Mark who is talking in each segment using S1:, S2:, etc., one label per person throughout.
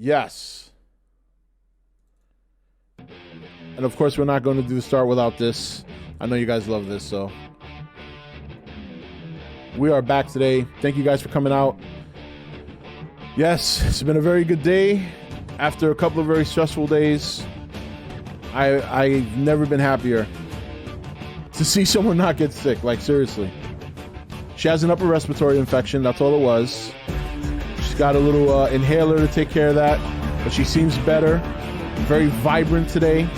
S1: Yes. And of course, we're not going to do the start without this. I know you guys love this, so. We are back today. Thank you guys for coming out. Yes, it's been a very good day. After a couple of very stressful days, I've never been happier to see someone not get sick. Like, seriously. She has an upper respiratory infection. That's all it was. She's got a little inhaler to take care of that. But she seems better. Very vibrant today.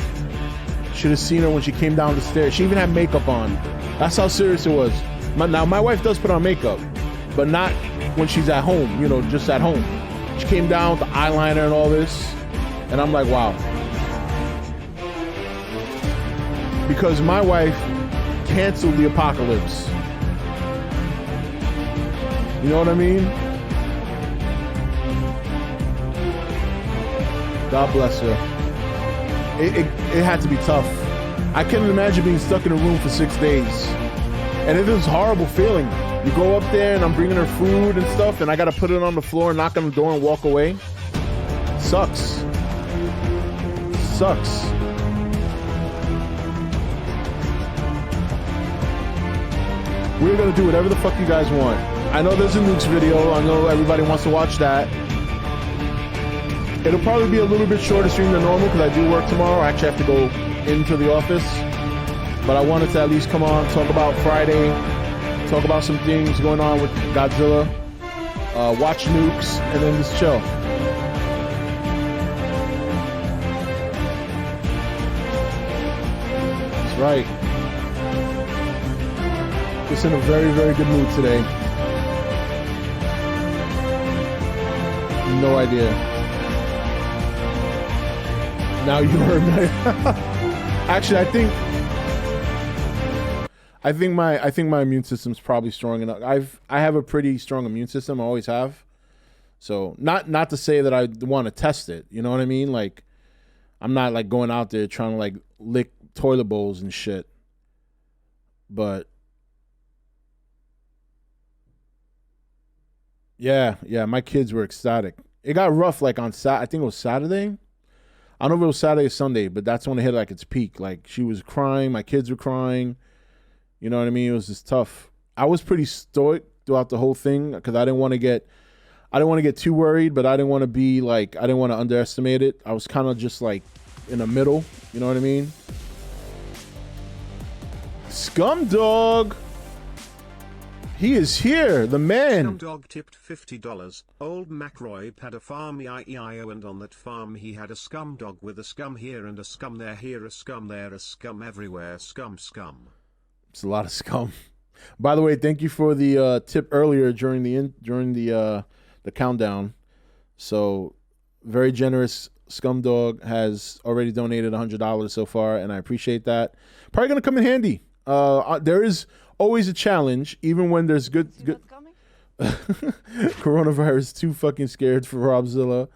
S1: Should have seen her when she came down the stairs. She even had makeup on. That's how serious it was. Now, my wife does put on makeup, but not when she's at home, you know, just at home. She came down with the eyeliner and all this. And I'm like, wow. Because my wife canceled the apocalypse. You know what I mean? God bless her. It had to be tough. I couldn't imagine being stuck in a room for 6 days. And it was a horrible feeling. You go up there and I'm bringing her food and stuff and I got to put it on the floor, knock on the door and walk away. Sucks. Sucks. We're going to do whatever the fuck you guys want. I know there's a Nukes video. I know everybody wants to watch that. It'll probably be a little bit shorter stream than normal because I do work tomorrow. I actually have to go into the office. But I wanted to at least come on, talk about Friday, talk about some things going on with Godzilla, watch Nukes, and then just chill. That's right. Just in a very, very good mood today. No idea. Now you heard me. Actually, I think my immune system's probably strong enough. I have a pretty strong immune system. I always have. So not to say that I want to test it. You know what I mean? Like, I'm not like going out there trying to like lick toilet bowls and shit. But yeah, my kids were ecstatic. It got rough like on I think it was Saturday. I don't know if it was Saturday or Sunday, but that's when it hit like its peak. Like, she was crying, my kids were crying. You know what I mean? It was just tough. I was pretty stoic throughout the whole thing because I didn't want to get too worried, but I didn't want to be like, I didn't want to underestimate it. I was kind of just like in the middle. You know what I mean? Scum Dog. He is here, the man.
S2: Scumdog tipped $50. Old McRoy had a farm EIEIO, and on that farm he had a scumdog with a scum here and a scum there, here a scum there, a scum everywhere, scum.
S1: It's a lot of scum. By the way, thank you for the tip earlier during the countdown. So, very generous. Scumdog has already donated $100 so far, and I appreciate that. Probably gonna come in handy. There is always a challenge, even when there's good. Coronavirus, too fucking scared for Robzilla.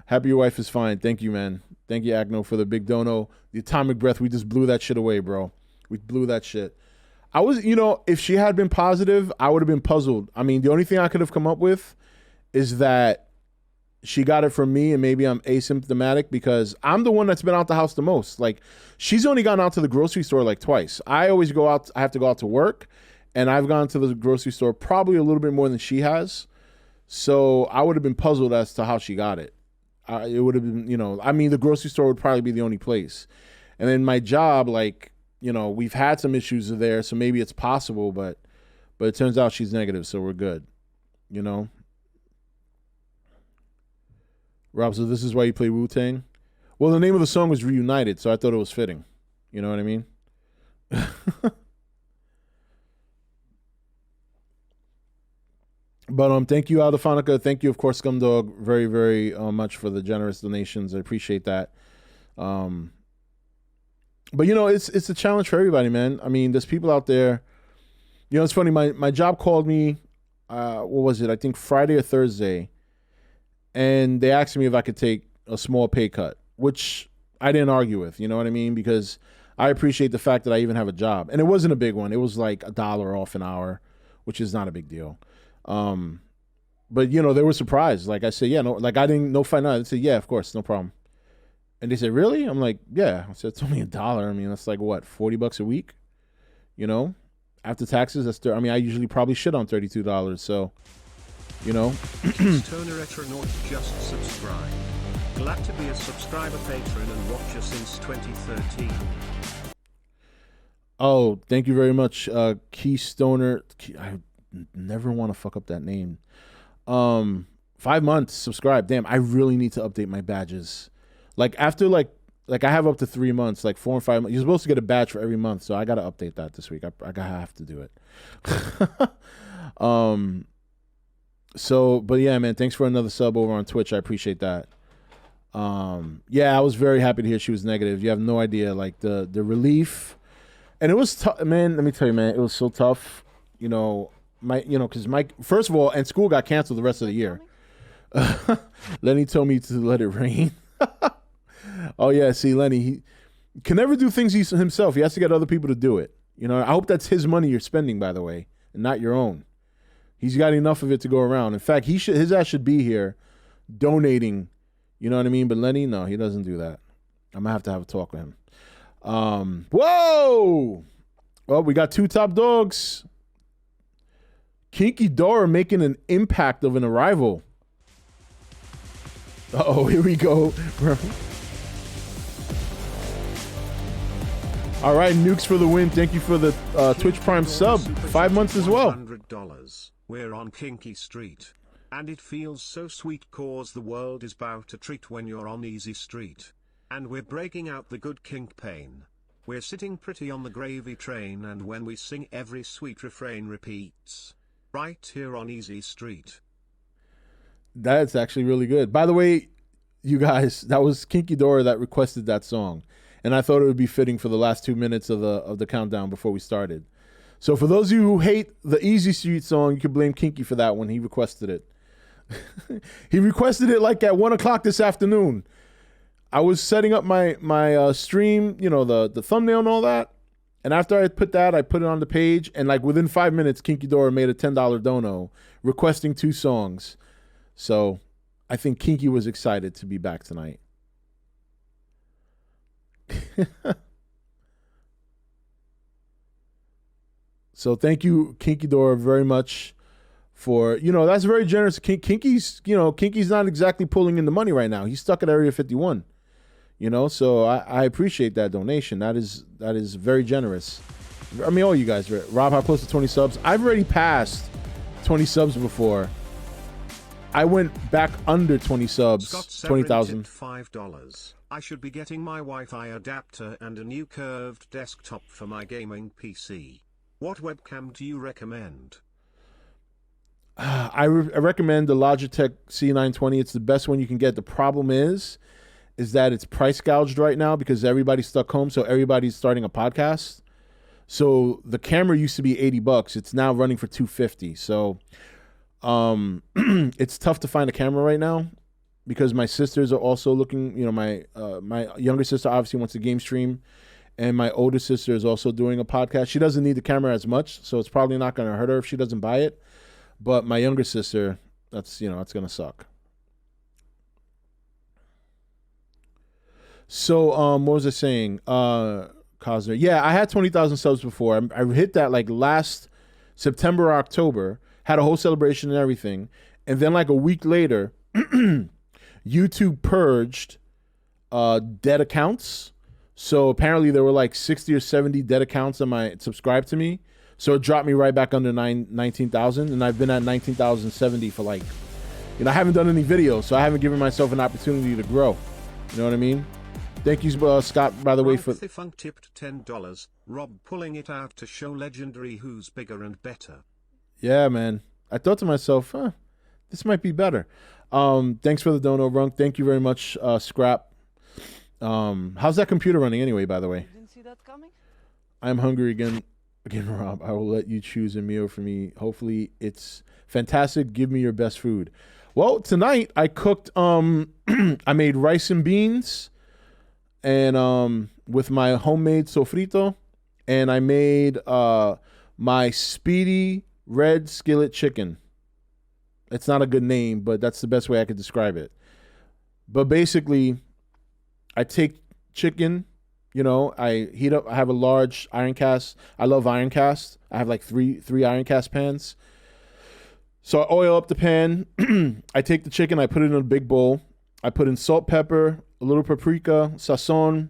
S1: Happy your wife is fine. Thank you, man. Thank you, Agno, for the big dono. The atomic breath, we just blew that shit away, bro. We blew that shit. I was, if she had been positive, I would have been puzzled. I mean, the only thing I could have come up with is that she got it from me and maybe I'm asymptomatic because I'm the one that's been out the house the most. Like, she's only gone out to the grocery store like twice. I always go out. I have to go out to work, and I've gone to the grocery store probably a little bit more than she has. So I would have been puzzled as to how she got it. It would have been, the grocery store would probably be the only place. And then my job, like, we've had some issues there, so maybe it's possible, but it turns out she's negative, so we're good, Rob, so this is why you play Wu-Tang? Well, the name of the song was Reunited, so I thought it was fitting. You know what I mean? But thank you, Aldefonica. Thank you, of course, Scumdog, very, very much for the generous donations. I appreciate that. But it's a challenge for everybody, man. I mean, there's people out there. It's funny. My job called me. What was it? I think Friday or Thursday, and they asked me if I could take a small pay cut, which I didn't argue with. You know what I mean? Because I appreciate the fact that I even have a job, and it wasn't a big one. It was like $1 off an hour, which is not a big deal. But they were surprised. Like I said, yeah, no, like I didn't no fight. No, they said, yeah, of course, no problem. And they said, really? I'm like, yeah. I said, it's only $1. I mean, that's like what, $40 a week? After taxes, I mean, I usually probably shit on $32. So,
S2: Stoner Retronaut just subscribe. Glad to be a subscriber patron and watcher since 2013.
S1: Oh, thank you very much, Keystoner. I never want to fuck up that name. 5 months, subscribe. Damn, I really need to update my badges. Like after like I have up to 3 months, like 4 and 5 months. You're supposed to get a badge for every month, so I gotta update that this week. I have to do it. So, but yeah, man, thanks for another sub over on Twitch. I appreciate that. Yeah, I was very happy to hear she was negative. You have no idea, like the relief, and it was tough, man. Let me tell you, man, it was so tough. Because first of all, and school got canceled the rest of the year. Lenny told me to let it rain. Oh yeah, see, Lenny, he can never do things himself. He has to get other people to do it. I hope that's his money you're spending, by the way, and not your own. He's got enough of it to go around. In fact, his ass should be here donating. You know what I mean? But Lenny, no, he doesn't do that. I'm gonna have to have a talk with him. Whoa! Well, we got 2 top dogs. Kinky Dora making an impact of an arrival. Uh-oh, here we go. All right, Nukes for the win. Thank you for the Twitch Prime sub. 5 months as well.
S2: $100. We're on Kinky Street. And it feels so sweet cause the world is bout to treat when you're on Easy Street. And we're breaking out the good kink pain. We're sitting pretty on the gravy train, and when we sing every sweet refrain repeats. Right here on Easy Street.
S1: That's actually really good. By the way, you guys, that was Kinky Dora that requested that song. And I thought it would be fitting for the last 2 minutes of the countdown before we started. So for those of you who hate the Easy Street song, you can blame Kinky for that one. He requested it. He requested it like at 1 o'clock this afternoon. I was setting up my stream, the thumbnail and all that. And after I put that, I put it on the page. And like within 5 minutes, Kinky Dora made a $10 dono requesting 2 songs. So I think Kinky was excited to be back tonight. So thank you, Kinky Dora, very much for, that's very generous. Kinky's not exactly pulling in the money right now. He's stuck at Area 51, so I appreciate that donation. That is very generous. I mean, all you guys, Rob, how close to 20 subs? I've already passed 20 subs before. I went back under 20 subs, 20,000.
S2: $5. I should be getting my Wi-Fi adapter and a new curved desktop for my gaming PC. What webcam do you recommend?
S1: I recommend the Logitech C920. It's the best one you can get. The problem is that it's price gouged right now because everybody's stuck home, so everybody's starting a podcast. So the camera used to be $80. It's now running for $250. So it's tough to find a camera right now because my sisters are also looking. My younger sister obviously wants to game stream, and my older sister is also doing a podcast. She doesn't need the camera as much, so it's probably not going to hurt her if she doesn't buy it. But my younger sister, that's going to suck. So, what was I saying? Cosner. Yeah, I had 20,000 subs before. I hit that like last September or October, had a whole celebration and everything. And then like a week later, YouTube purged dead accounts. So apparently there were like 60 or 70 dead accounts on my subscribe to me. So it dropped me right back under 19,000, and I've been at 19,070 for like, I haven't done any videos, so I haven't given myself an opportunity to grow. You know what I mean? Thank you, Scott, by the way, for
S2: the funk tipped $10. Rob pulling it out to show legendary who's bigger and better.
S1: Yeah, man. I thought to myself, this might be better. Thanks for the dono, Runk. Thank you very much, Scrap. How's that computer running anyway, by the way?
S3: You didn't see that coming?
S1: I'm hungry again. Again, Rob, I will let you choose a meal for me. Hopefully it's fantastic. Give me your best food. Well, tonight I cooked, I made rice and beans and with my homemade sofrito, and I made my speedy red skillet chicken. It's not a good name, but that's the best way I could describe it. But basically, I take chicken, I heat up. I have a large iron cast. I love iron cast. I have like three iron cast pans. So I oil up the pan. I take the chicken. I put it in a big bowl. I put in salt, pepper, a little paprika, sazon,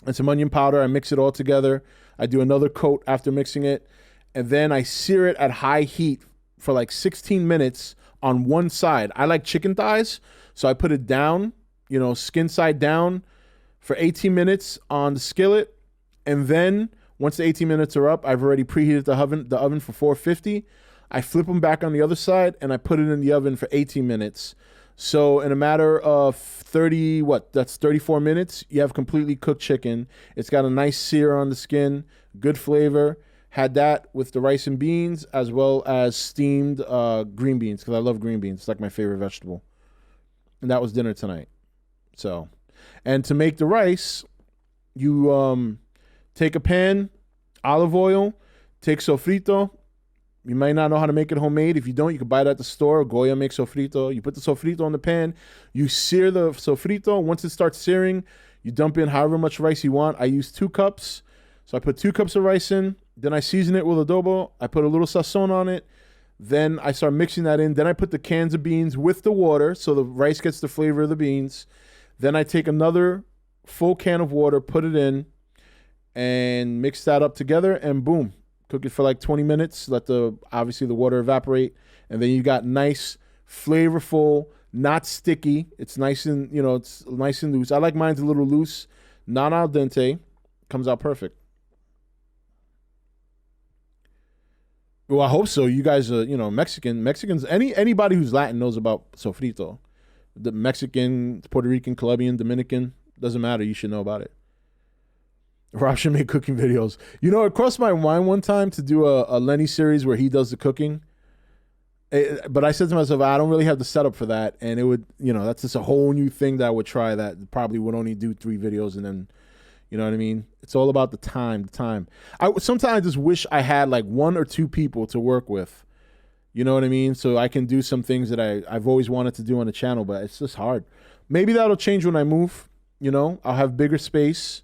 S1: and some onion powder. I mix it all together. I do another coat after mixing it, and then I sear it at high heat for like 16 minutes on one side. I like chicken thighs, so I put it down, skin side down for 18 minutes on the skillet, and then once the 18 minutes are up, I've already preheated the oven for 450. I flip them back on the other side, and I put it in the oven for 18 minutes. So in a matter of 34 minutes, you have completely cooked chicken. It's got a nice sear on the skin, good flavor. Had that with the rice and beans as well as steamed green beans, because I love green beans. It's like my favorite vegetable. And that was dinner tonight. So, and to make the rice, you take a pan, olive oil, take sofrito. You might not know how to make it homemade. If you don't, you can buy it at the store. Goya makes sofrito. You put the sofrito on the pan. You sear the sofrito. Once it starts searing, you dump in however much rice you want. I use 2 cups. So I put 2 cups of rice in. Then I season it with adobo. I put a little sazon on it. Then I start mixing that in. Then I put the cans of beans with the water so the rice gets the flavor of the beans. Then I take another full can of water, put it in, and mix that up together, and boom. Cook it for like 20 minutes. Let obviously the water evaporate. And then you got nice, flavorful, not sticky. It's nice and, it's nice and loose. I like mine's a little loose, not al dente. Comes out perfect. Well, I hope so. You guys are, Mexicans, anybody who's Latin knows about sofrito. The Mexican, Puerto Rican, Colombian, Dominican, doesn't matter. You should know about it. Rob should make cooking videos. It crossed my mind one time to do a Lenny series where he does the cooking. But I said to myself, I don't really have the setup for that. And it would, that's just a whole new thing that I would try that probably would only do 3 videos and then, you know what I mean? It's all about the time. Sometimes I just wish I had like 1 or 2 people to work with. You know what I mean? So I can do some things that I've always wanted to do on the channel, but it's just hard. Maybe that'll change when I move. I'll have bigger space,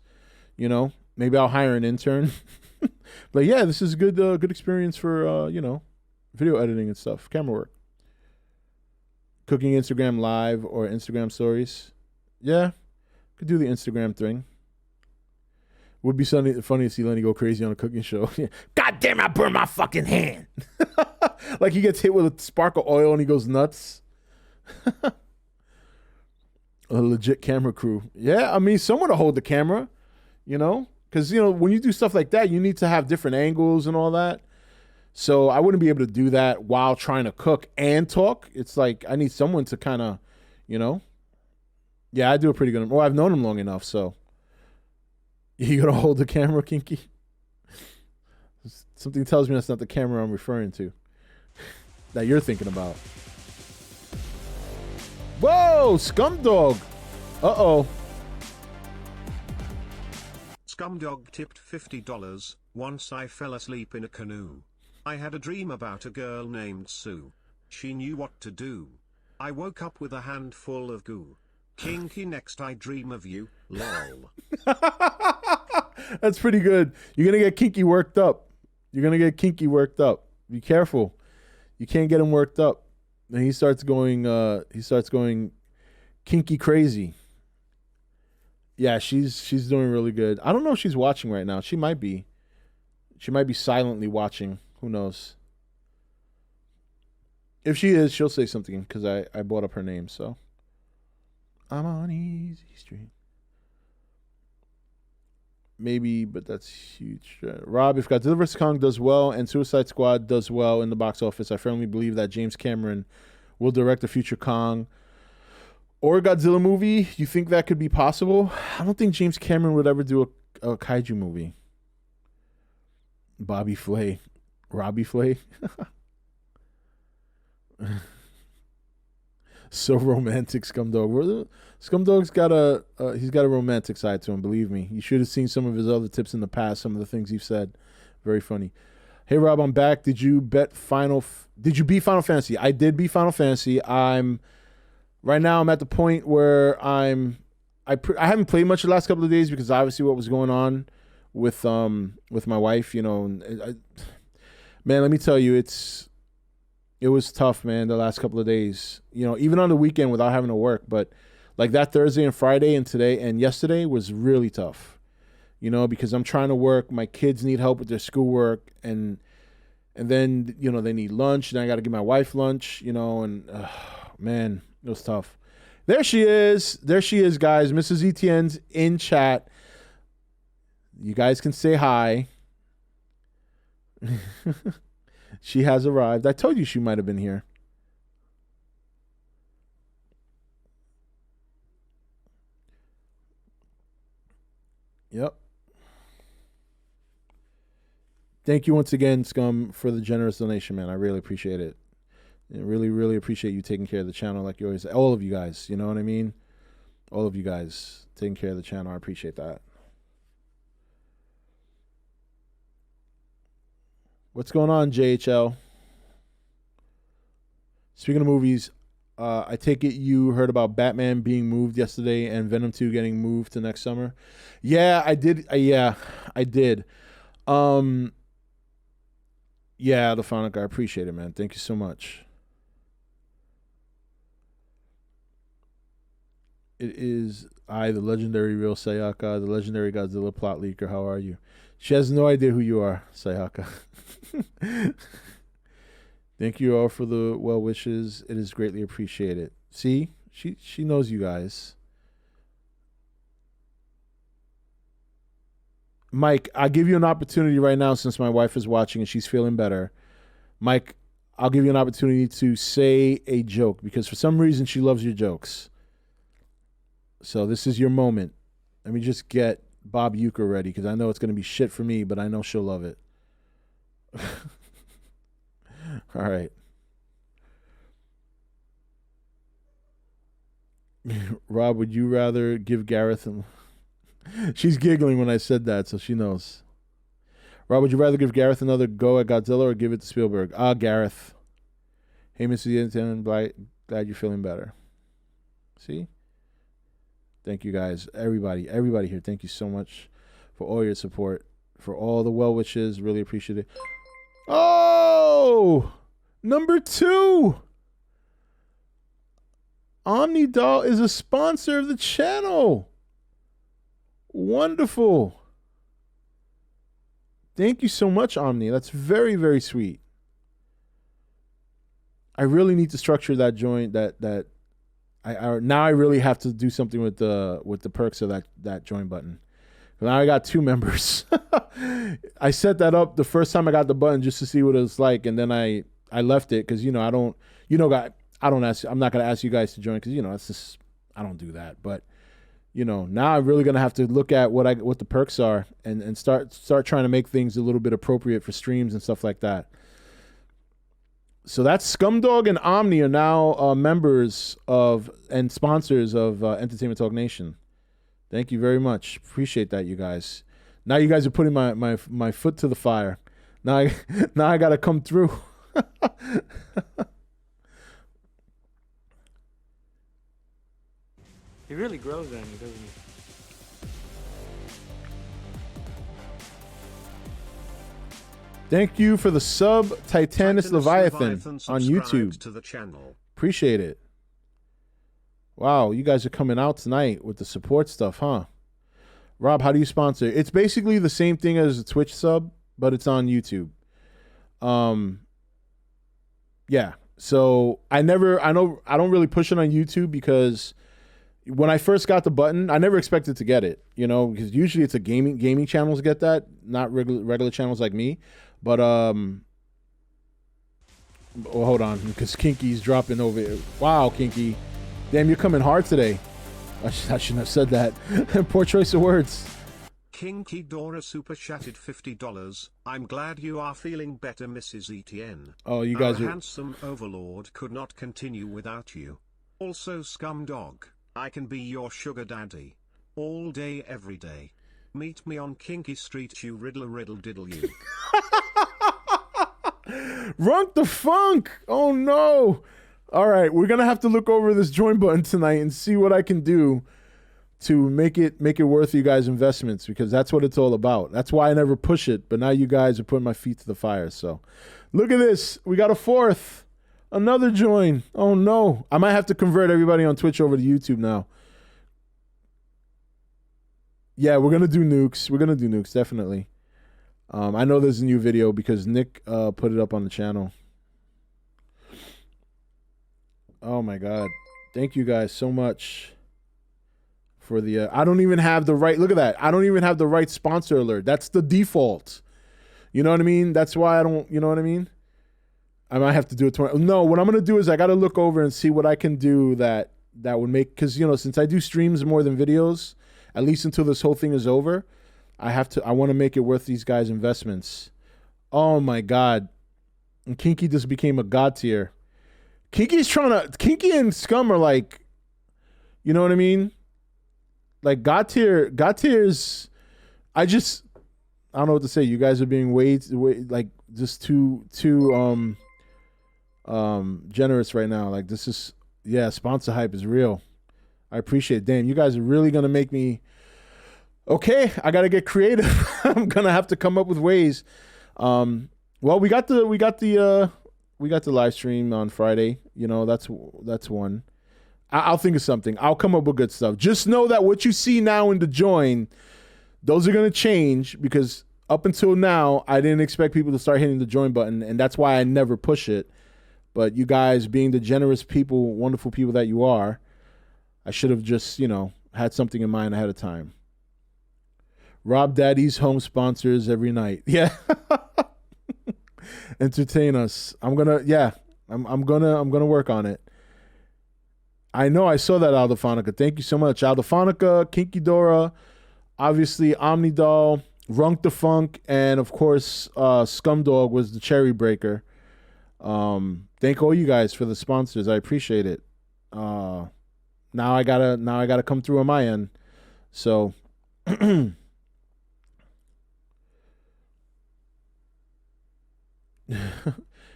S1: Maybe I'll hire an intern. But yeah, this is good experience for, video editing and stuff, camera work. Cooking Instagram live or Instagram stories. Yeah, could do the Instagram thing. Would be funny to see Lenny go crazy on a cooking show. God damn, I burned my fucking hand. Like he gets hit with a spark of oil and he goes nuts. A legit camera crew. Yeah, I mean, someone to hold the camera, Because, when you do stuff like that, you need to have different angles and all that. So I wouldn't be able to do that while trying to cook and talk. It's like I need someone to kind of, Yeah, I do a pretty good. Well, I've known him long enough, so. You going to hold the camera, Kinky? Something tells me that's not the camera I'm referring to. That you're thinking about. Whoa, Scumdog. Uh-oh.
S2: Scumdog tipped $50. Once I fell asleep in a canoe. I had a dream about a girl named Sue. She knew what to do. I woke up with a handful of goo. Kinky, next I dream of you. Lol.
S1: That's pretty good. You're going to get Kinky worked up. Be careful. You can't get him worked up. And he starts going kinky crazy. Yeah, she's doing really good. I don't know if she's watching right now. She might be. She might be silently watching. Who knows? If she is, she'll say something because I brought up her name. So I'm on easy street. Maybe, but that's huge. Rob, if Godzilla vs. Kong does well and Suicide Squad does well in the box office, I firmly believe that James Cameron will direct a future Kong or Godzilla movie. You think that could be possible? I don't think James Cameron would ever do a kaiju movie. Robbie Flay. So romantic, Scumdog. Scumdog's got he's got a romantic side to him, believe me. You should have seen some of his other tips in the past, some of the things you've said. Very funny. Hey Rob, I'm back. Did you beat Final Fantasy? I did beat Final Fantasy. Right now I'm at the point where I haven't played much the last couple of days because obviously what was going on with my wife, you know, man, let me tell you, it was tough, man, the last couple of days. You know, even on the weekend without having to work, but like that Thursday and Friday and today and yesterday was really tough. You know, because I'm trying to work, my kids need help with their schoolwork, and then, you know, they need lunch, and I got to give my wife lunch, you know, and man, it was tough. There she is, guys. Mrs. E.T.N's in chat. You guys can say hi. She has arrived. I told you she might have been here. Yep. Thank you once again, Scum, for the generous donation, man. I really appreciate it. I really, really appreciate you taking care of the channel like you always. All of you guys, you know what I mean? All of you guys taking care of the channel. I appreciate that. What's going on, JHL? Speaking of movies, I take it you heard about Batman being moved yesterday and Venom 2 getting moved to next summer. Yeah, I did. Yeah, I did. Yeah, Alphonic, I appreciate it, man. Thank you so much. It is I, the legendary real Sayaka, the legendary Godzilla plot leaker. How are you? She has no idea who you are, Sayaka. Thank you all for the well wishes. It is greatly appreciated. See, she knows you guys. Mike, I'll give you an opportunity right now since my wife is watching and she's feeling better. Mike, I'll give you an opportunity to say a joke because for some reason she loves your jokes. So this is your moment. Let me just get Bob Euchre ready because I know it's going to be shit for me, but I know she'll love it. All right. Rob, would you rather give Gareth and... She's giggling when I said that, so she knows. Rob, would you rather give Gareth another go at Godzilla or give it to Spielberg? Gareth. Hey, Mrs. E.T.N, glad you're feeling better. See? Thank you guys. Everybody here, thank you so much for all your support, for all the well wishes. Really appreciate it. Oh! Number 2! Omnidoll is a sponsor of the channel. Wonderful. Thank you so much, Omni. That's very, very sweet. I really need to structure that joint. Now I really have to do something with the perks of that join button. Now I got 2 members. I set that up the first time I got the button just to see what it was like, and then I left it because I don't ask. I'm not gonna ask you guys to join because it's just I don't do that. But now I'm really gonna have to look at what the perks are and start trying to make things a little bit appropriate for streams and stuff like that. So that's Scumdog and Omni are now members of and sponsors of Entertainment Talk Nation. Thank you very much. Appreciate that, you guys. Now you guys are putting my foot to the fire. Now I got to come through.
S3: He really grows on me, doesn't he?
S1: Thank you for the sub, Titanus Leviathan on YouTube.
S2: To the channel.
S1: Appreciate it. Wow, you guys are coming out tonight with the support stuff, huh? Rob, how do you sponsor? It's basically the same thing as a Twitch sub, but it's on YouTube. Yeah. So I don't really push it on YouTube because when I first got the button, I never expected to get it, because usually it's a gaming channels get that, not regular channels like me. But hold on, because Kinky's dropping over here. Wow, Kinky. Damn, you're coming hard today. I shouldn't have said that. Poor choice of words.
S2: Kinky Dora super chatted $50. I'm glad you are feeling better, Mrs. E.T.N.
S1: Oh, you guys
S2: Our
S1: are...
S2: handsome overlord could not continue without you. Also, Scumdog, I can be your sugar daddy. All day, every day. Meet me on Kinky Street, you riddle diddle you.
S1: Runk the Funk. Oh no. All right, we're gonna have to look over this join button tonight and see what I can do to make it worth you guys' investments, because that's what it's all about. That's why I never push it, but now you guys are putting my feet to the fire. So look at this. We got a fourth. Another join. Oh no. I might have to convert everybody on Twitch over to YouTube now. Yeah, we're gonna do nukes. We're gonna do nukes, definitely. I know there's a new video because Nick put it up on the channel. Oh my god. Thank you guys so much for the I don't even have the right, look at that. I don't even have the right sponsor alert. That's the default. You know what I mean? That's why I don't, you know what I mean? I might have to do it tomorrow. No, what I'm going to do is I got to look over and see what I can do that would make, because, you know, since I do streams more than videos, at least until this whole thing is over, I want to make it worth these guys' investments. Oh my God. And Kinky just became a god tier. Kinky and Scum are like, you know what I mean? Like God tiers, I don't know what to say. You guys are being way like just too generous right now. Like this is, yeah, sponsor hype is real. I appreciate it. Damn, you guys are really gonna make me, okay, I gotta get creative. I'm gonna have to come up with ways. Well, we got the live stream on Friday. You know, that's one. I'll think of something. I'll come up with good stuff. Just know that what you see now in the join, those are going to change, because up until now, I didn't expect people to start hitting the join button, and that's why I never push it. But you guys, being the generous people, wonderful people that you are, I should have just, you know, had something in mind ahead of time. Rob Daddy's home sponsors every night. Yeah. Entertain us. I'm gonna work on it. I know, I saw that, Aldophonica. Thank you so much. Aldophonica, Kinky Dora, obviously Omnidoll, Runk the Funk, and of course Scumdog was the cherry breaker. Thank all you guys for the sponsors. I appreciate it. Now I gotta come through on my end. So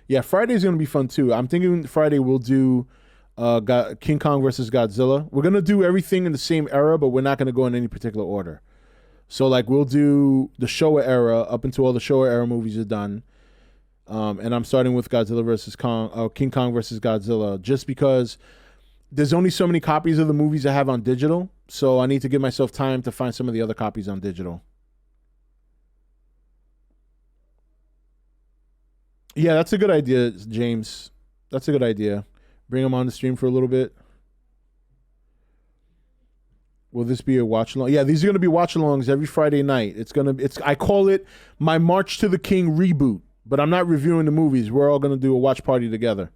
S1: yeah, Friday's gonna be fun too. I'm thinking Friday we'll do King Kong versus Godzilla. We're gonna do everything in the same era, but we're not gonna go in any particular order. So like we'll do the Showa era up until all the Showa era movies are done. And I'm starting with Godzilla versus King Kong versus Godzilla, just because there's only so many copies of the movies I have on digital. So I need to give myself time to find some of the other copies on digital. Yeah, that's a good idea, James. That's a good idea. Bring them on the stream for a little bit. Will this be a watch along? Yeah, these are going to be watch alongs every Friday night. I call it my March to the King reboot, but I'm not reviewing the movies. We're all going to do a watch party together.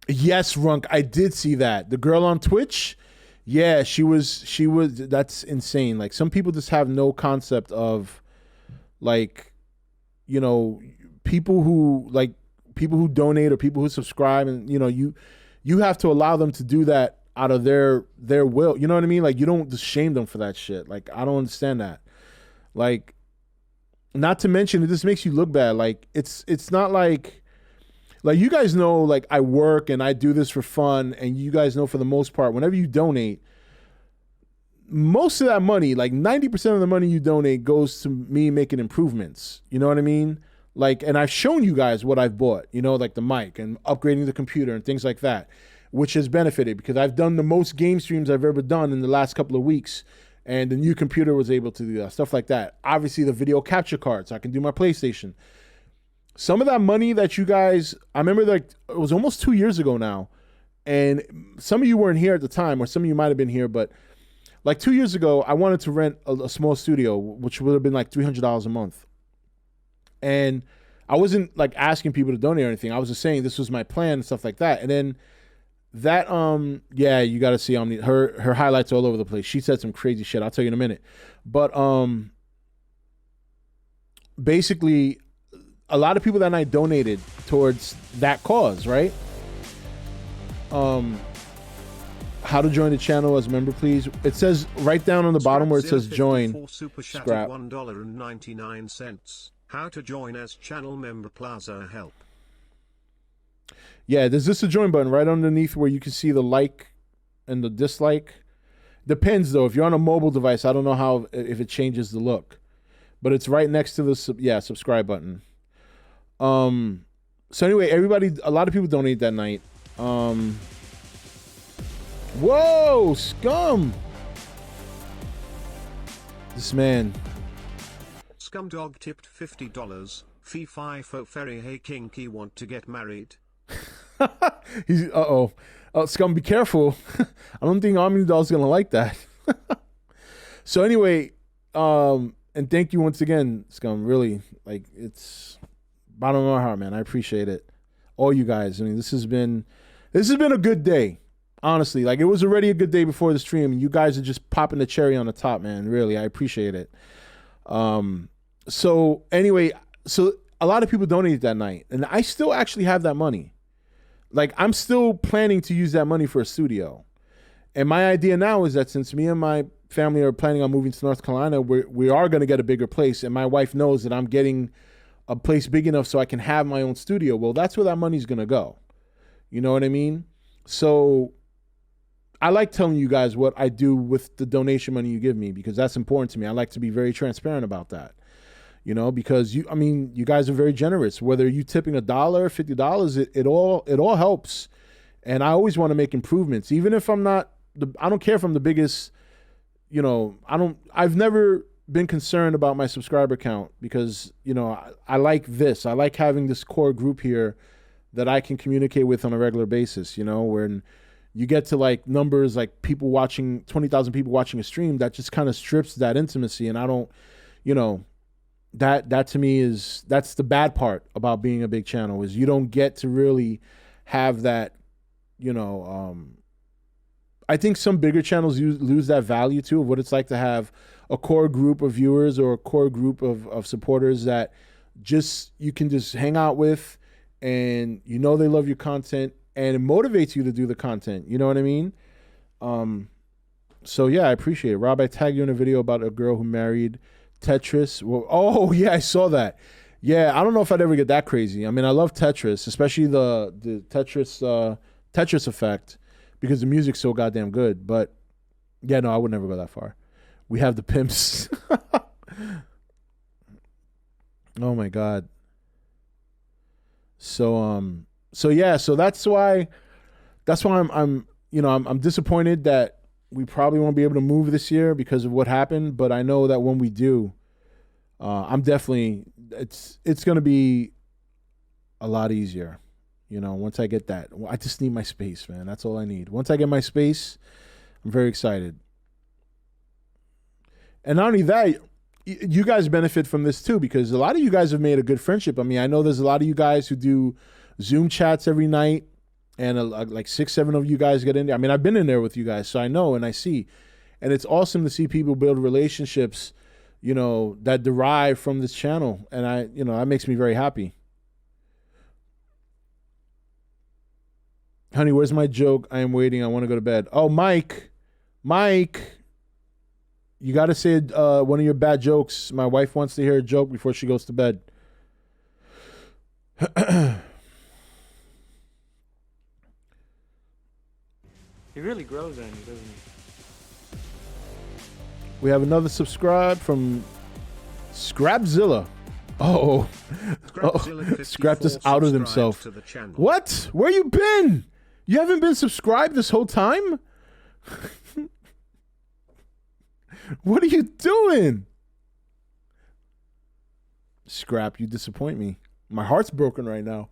S1: Yes, Runk, I did see that. The girl on Twitch, yeah, she was, that's insane. Like, some people just have no concept of, like, you know, people who donate or people who subscribe, and, you know, you have to allow them to do that out of their will. You know what I mean? Like, you don't just shame them for that shit. Like, I don't understand that. Like, not to mention, it just makes you look bad. Like, it's not like you guys know, like, I work and I do this for fun, and you guys know, for the most part, whenever you donate, most of that money, like 90% of the money you donate, goes to me making improvements. You know what I mean? Like, and I've shown you guys what I've bought, you know, like the mic and upgrading the computer and things like that, which has benefited, because I've done the most game streams I've ever done in the last couple of weeks, and the new computer was able to do that, stuff like that. Obviously, the video capture cards, I can do my PlayStation. Some of that money that you guys, I remember, like, it was almost 2 years ago now, and some of you weren't here at the time, or some of you might have been here, but like 2 years ago, I wanted to rent a small studio, which would have been like $300 a month. And I wasn't like asking people to donate or anything. I was just saying this was my plan and stuff like that. And then that, yeah, you got to see her highlights all over the place. She said some crazy shit. I'll tell you in a minute. But basically, a lot of people that night donated towards that cause, right? How to join the channel as a member, please. It says right down on the bottom where it says join.
S2: Super
S1: Scrap.
S2: $1.99. How to join as channel member Plaza help.
S1: Yeah, there's just a join button right underneath where you can see the like and the dislike. Depends though. If you're on a mobile device, I don't know how if it changes the look, but it's right next to the subscribe button. So anyway, a lot of people donate that night. Whoa, scum! This man.
S2: Scumdog tipped $50. Fee fi fo ferry hey kinky want to get married.
S1: He's Scum, be careful. I don't think Omnidol's gonna like that. So anyway, and thank you once again, Scum. Really, like, it's bottom of my heart, man. I appreciate it, all you guys. I mean, this has been a good day, honestly. Like, it was already a good day before the stream, and you guys are just popping the cherry on the top, man. Really, I appreciate it. So anyway, so a lot of people donated that night, and I still actually have that money. Like, I'm still planning to use that money for a studio. And my idea now is that since me and my family are planning on moving to North Carolina, we are going to get a bigger place. And my wife knows that I'm getting a place big enough so I can have my own studio. Well, that's where that money's going to go. You know what I mean? So I like telling you guys what I do with the donation money you give me, because that's important to me. I like to be very transparent about that. You know, because you guys are very generous. Whether you tipping $1, $50, it all helps. And I always want to make improvements, even if I don't care if I'm the biggest. You know, I've never been concerned about my subscriber count, because, you know, I like this. I like having this core group here that I can communicate with on a regular basis. You know, when you get to like numbers like people watching, 20,000 people watching a stream, that just kind of strips that intimacy. And I don't, you know. That to me that's the bad part about being a big channel, is you don't get to really have that, you know. I think some bigger channels lose that value too, of what it's like to have a core group of viewers or a core group of supporters that just you can just hang out with, and you know they love your content, and it motivates you to do the content. You know what I mean? So yeah, I appreciate it. Rob, I tagged you in a video about a girl who married Tetris. Well, oh yeah, I saw that. Yeah, I don't know if I'd ever get that crazy. I mean, I love Tetris, especially the Tetris effect, because the music's so goddamn good. But yeah, no, I would never go that far. We have the pimps. Oh my god. So yeah, so that's why I'm disappointed that we probably won't be able to move this year because of what happened, but I know that when we do, it's going to be a lot easier. You know, once I get that. I just need my space, man. That's all I need. Once I get my space, I'm very excited. And not only that, you guys benefit from this too, because a lot of you guys have made a good friendship. I mean, I know there's a lot of you guys who do Zoom chats every night. And like 6, 7 of you guys get in there. I mean, I've been in there with you guys, so I know and I see. And it's awesome to see people build relationships, you know, that derive from this channel. And that makes me very happy. Honey, where's my joke? I am waiting. I want to go to bed. Oh, Mike, you got to say one of your bad jokes. My wife wants to hear a joke before she goes to bed.
S3: He really grows on you, doesn't he?
S1: We have another subscribe from Scrapzilla. Scrap just outed himself. What? Where you been? You haven't been subscribed this whole time? What are you doing? Scrap, you disappoint me. My heart's broken right now.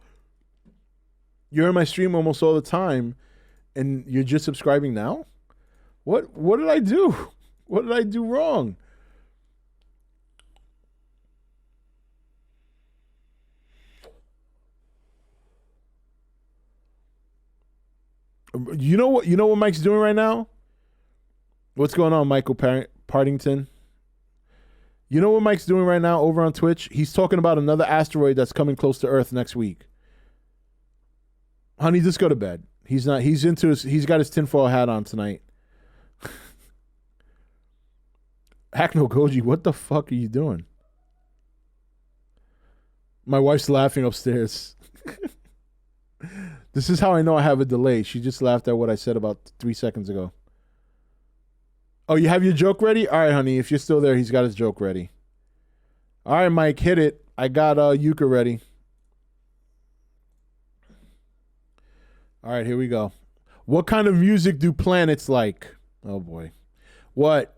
S1: You're in my stream almost all the time, and you're just subscribing now? What did I do? What did I do wrong? You know what Mike's doing right now? What's going on, Michael Partington? You know what Mike's doing right now over on Twitch? He's talking about another asteroid that's coming close to Earth next week. Honey, just go to bed. He's got his tinfoil hat on tonight. Hackno Goji, what the fuck are you doing? My wife's laughing upstairs. This is how I know I have a delay. She just laughed at what I said about 3 seconds ago. Oh, you have your joke ready? All right, honey. If you're still there, he's got his joke ready. All right, Mike, hit it. I got Yuka ready. All right, here we go. What kind of music do planets like? Oh, boy. What?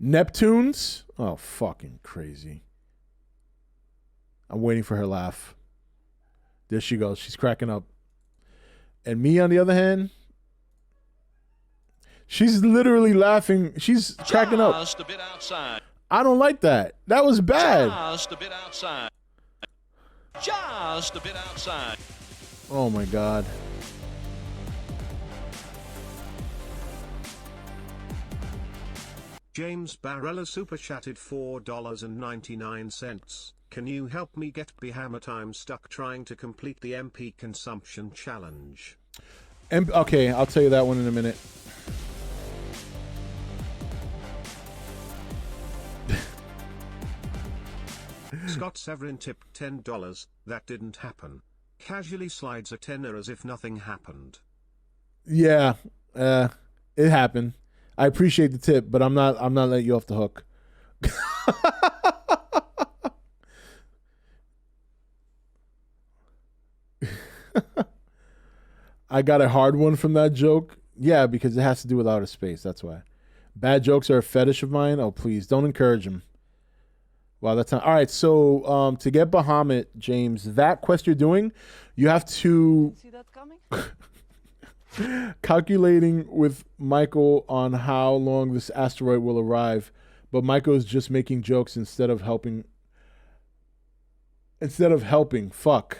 S1: Neptunes? Oh, fucking crazy. I'm waiting for her laugh. There she goes. She's cracking up. And me, on the other hand, she's literally laughing. She's cracking up.
S4: Just a bit outside.
S1: I don't like that. That was bad.
S4: Just a bit outside. Just a bit outside.
S1: Oh, my God.
S2: James Barella super chatted $4.99. Can you help me get Bahamut? I'm stuck trying to complete the MP consumption challenge.
S1: Okay, I'll tell you that one in a minute.
S2: Scott Severin tipped $10. That didn't happen. Casually slides a tenner as if nothing happened.
S1: Yeah, it happened. I appreciate the tip, but I'm not letting you off the hook. I got a hard one from that joke. Yeah, because it has to do with outer space. That's why. Bad jokes are a fetish of mine. Oh, please don't encourage them. Wow, that's not all right. So, to get Bahamut, James, that quest you're doing, you have to
S5: See that coming?
S1: calculating with Michael on how long this asteroid will arrive, but Michael is just making jokes instead of helping. Fuck.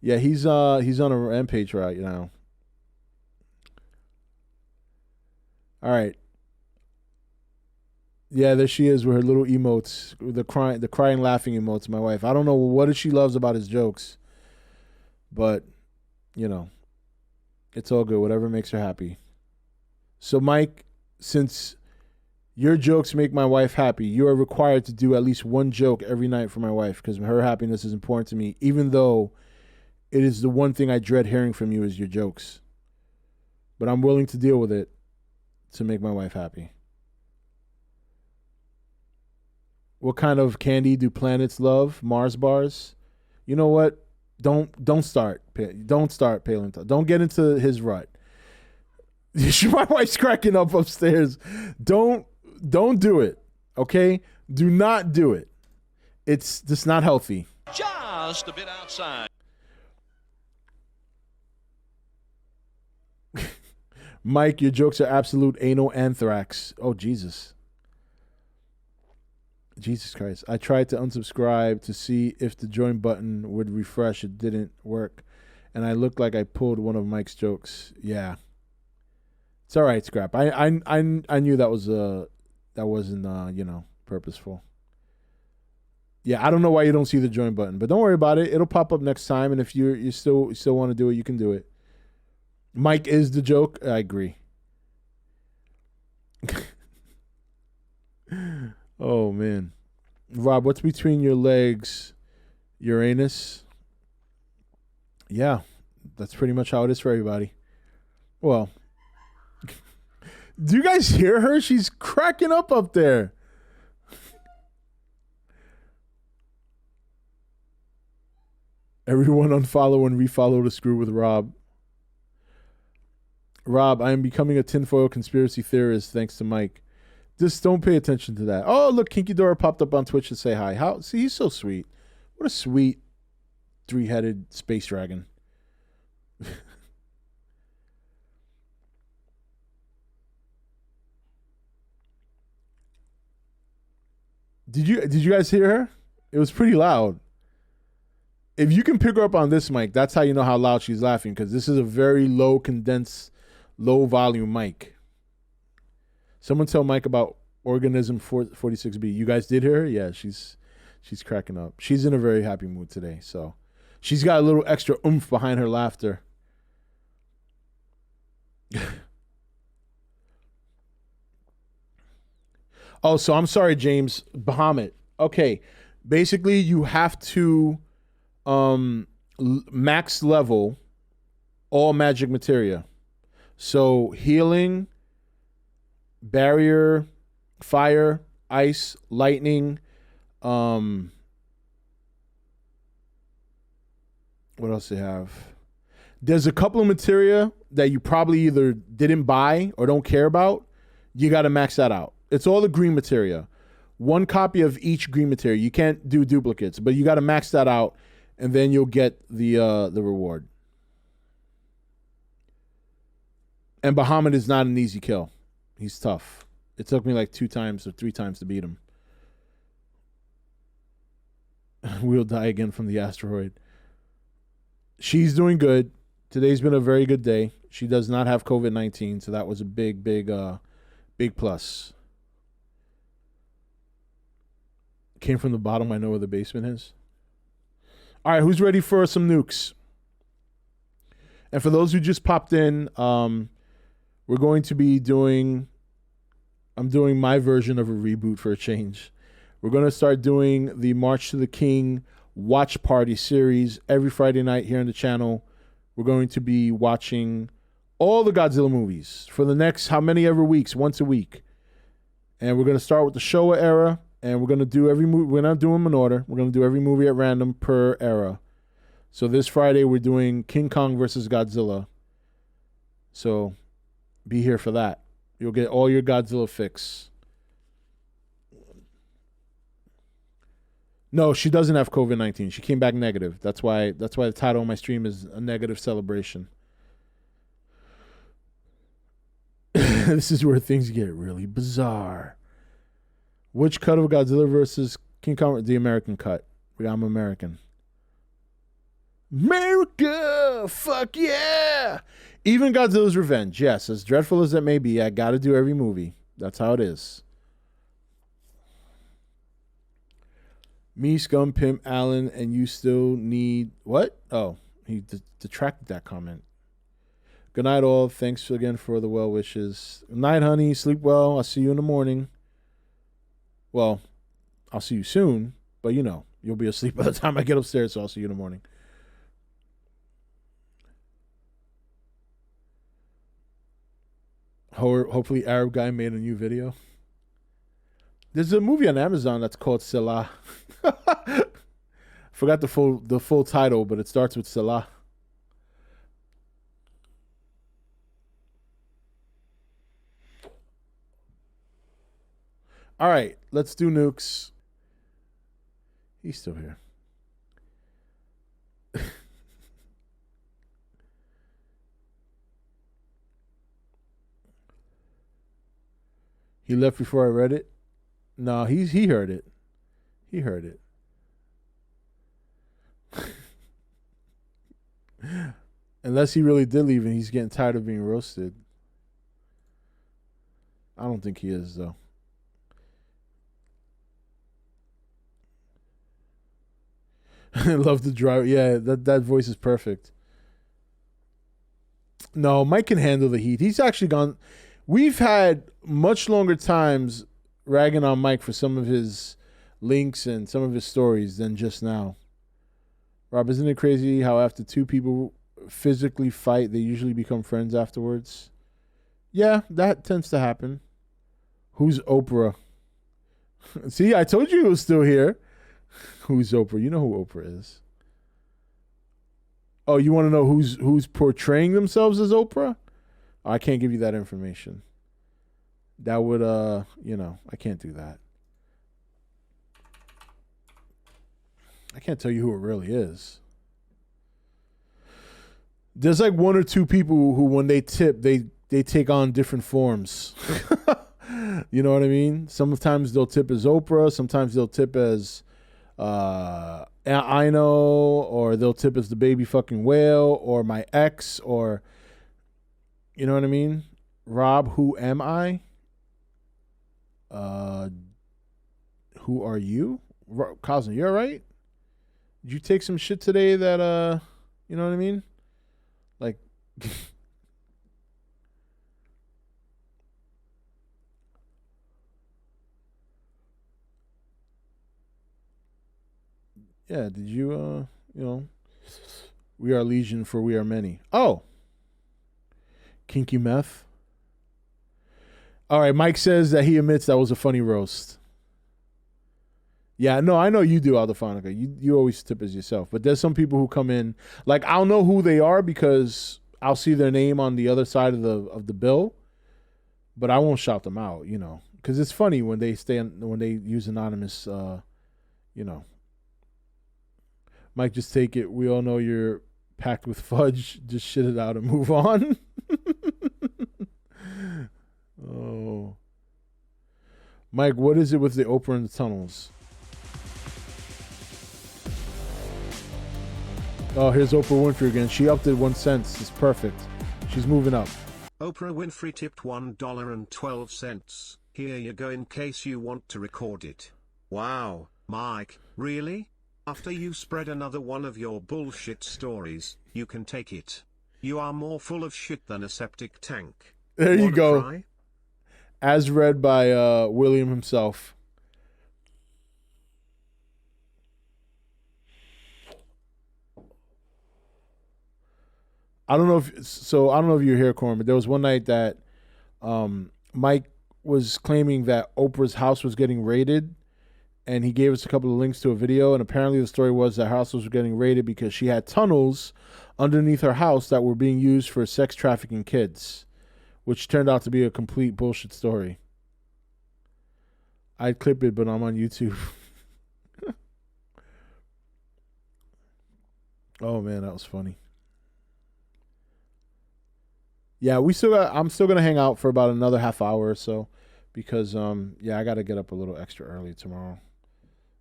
S1: Yeah, he's on a rampage right now. All right. Yeah, there she is with her little emotes, the crying, laughing emotes. My wife. I don't know what she loves about his jokes, but you know, it's all good. Whatever makes her happy. So, Mike, since your jokes make my wife happy, you are required to do at least one joke every night for my wife because her happiness is important to me. Even though it is the one thing I dread hearing from you is your jokes, but I'm willing to deal with it to make my wife happy. What kind of candy do planets love? Mars bars. You know what? Don't start Palin. Don't get into his rut. My wife's cracking up upstairs. Don't do it. Okay? Do not do it. It's just not healthy.
S4: Just a bit outside.
S1: Mike, your jokes are absolute anal anthrax. Oh, Jesus. Jesus Christ. I tried to unsubscribe to see if the join button would refresh. It didn't work. And I looked like I pulled one of Mike's jokes. Yeah. It's all right, Scrap. I knew that wasn't purposeful. Yeah, I don't know why you don't see the join button, but don't worry about it. It'll pop up next time, and if you still want to do it, you can do it. Mike is the joke. I agree. Oh, man. Rob, what's between your legs? Uranus? Yeah, that's pretty much how it is for everybody. Well, do you guys hear her? She's cracking up there. Everyone unfollow and refollow to screw with Rob. Rob, I am becoming a tinfoil conspiracy theorist thanks to Mike. Just don't pay attention to that. Oh, look, Kinky Dora popped up on Twitch to say hi. See, he's so sweet. What a sweet three-headed space dragon. Did you guys hear her? It was pretty loud. If you can pick her up on this mic, that's how you know how loud she's laughing, because this is a very low condensed, low volume mic. Someone tell Mike about Organism 46B. You guys did hear her? Yeah, she's cracking up. She's in a very happy mood today, so she's got a little extra oomph behind her laughter. Oh, so I'm sorry, James. Bahamut. Okay. Basically, you have to max level all magic materia. So healing, barrier, fire, ice, lightning, what else do you have? There's a couple of materia that you probably either didn't buy or don't care about. You got to max that out. It's all the green materia. One copy of each green materia. You can't do duplicates, but you got to max that out, and then you'll get the reward. And Bahamut is not an easy kill. He's tough. It took me like 2 times or 3 times to beat him. We'll die again from the asteroid. She's doing good. Today's been a very good day. She does not have COVID-19, so that was a big plus. Came from the bottom. I know where the basement is. All right, who's ready for some nukes? And for those who just popped in, we're going to be doing... I'm doing my version of a reboot for a change. We're going to start doing the March to the King Watch Party series every Friday night here on the channel. We're going to be watching all the Godzilla movies for the next how many ever weeks, once a week. And we're going to start with the Showa era, and we're going to do every movie. We're not doing them in order. We're going to do every movie at random per era. So this Friday, we're doing King Kong versus Godzilla. So be here for that. You'll get all your Godzilla fix. No, she doesn't have COVID-19. She came back negative. That's why the title of my stream is a negative celebration. This is where things get really bizarre. Which cut of Godzilla versus King Kong? The American cut. I'm American. America! Fuck yeah! Even Godzilla's Revenge. Yes, as dreadful as it may be, I gotta do every movie. That's how it is. Me, Scum, Pimp, Allen, and you still need... What? Oh, he detracted that comment. Good night, all. Thanks again for the well wishes. Good night, honey. Sleep well. I'll see you in the morning. Well, I'll see you soon, but you know, you'll be asleep by the time I get upstairs, so I'll see you in the morning. Hopefully Arab guy made a new video. There's a movie on Amazon that's called Salah. Forgot the full title, but it starts with Salah. All right, let's do nukes. He's still here. He left before I read it. No, he heard it. He heard it. Unless he really did leave and he's getting tired of being roasted. I don't think he is, though. I love the driver. Yeah, that voice is perfect. No, Mike can handle the heat. He's actually gone. We've had much longer times ragging on Mike for some of his links and some of his stories than just now. Rob, isn't it crazy how after 2 people physically fight, they usually become friends afterwards? Yeah, that tends to happen. Who's Oprah? See, I told you he was still here. Who's Oprah? You know who Oprah is. Oh, you want to know who's portraying themselves as Oprah? I can't give you that information. That would, I can't do that. I can't tell you who it really is. There's like 1 or 2 people who, when they tip, they take on different forms. You know what I mean? Sometimes they'll tip as Oprah. Sometimes they'll tip as I know, or they'll tip as the baby fucking whale, or my ex, or... You know what I mean? Rob, who am I? Who are you? Cosmo, you all right? Did you take some shit today that, you know what I mean? Like... Yeah, did you we are legion for we are many. Oh. Kinky meth. All right, Mike says that he admits that was a funny roast. Yeah, no, I know you do, Aldefonica. You always tip as yourself. But there's some people who come in, like I'll know who they are because I'll see their name on the other side of the bill, but I won't shout them out, because it's funny when they use anonymous. Mike, just take it. We all know you're packed with fudge. Just shit it out and move on. Oh, Mike, what is it with the Oprah in the tunnels? Oh, here's Oprah Winfrey again. She upped it 1 cent. It's perfect. She's moving up.
S2: Oprah Winfrey tipped $1.12. Here you go in case you want to record it. Wow, Mike, really? After you spread another one of your bullshit stories, you can take it. You are more full of shit than a septic tank.
S1: There you
S2: Wanna
S1: go.
S2: cry?
S1: As read by William himself. I don't know if you're here, Corn, but there was one night that Mike was claiming that Oprah's house was getting raided, and he gave us a couple of links to a video, and apparently the story was that her house was getting raided because she had tunnels underneath her house that were being used for sex trafficking kids, which turned out to be a complete bullshit story. I'd clip it, but I'm on YouTube. Oh man, that was funny. Yeah, I'm still gonna hang out for about another half hour or so, because I gotta get up a little extra early tomorrow.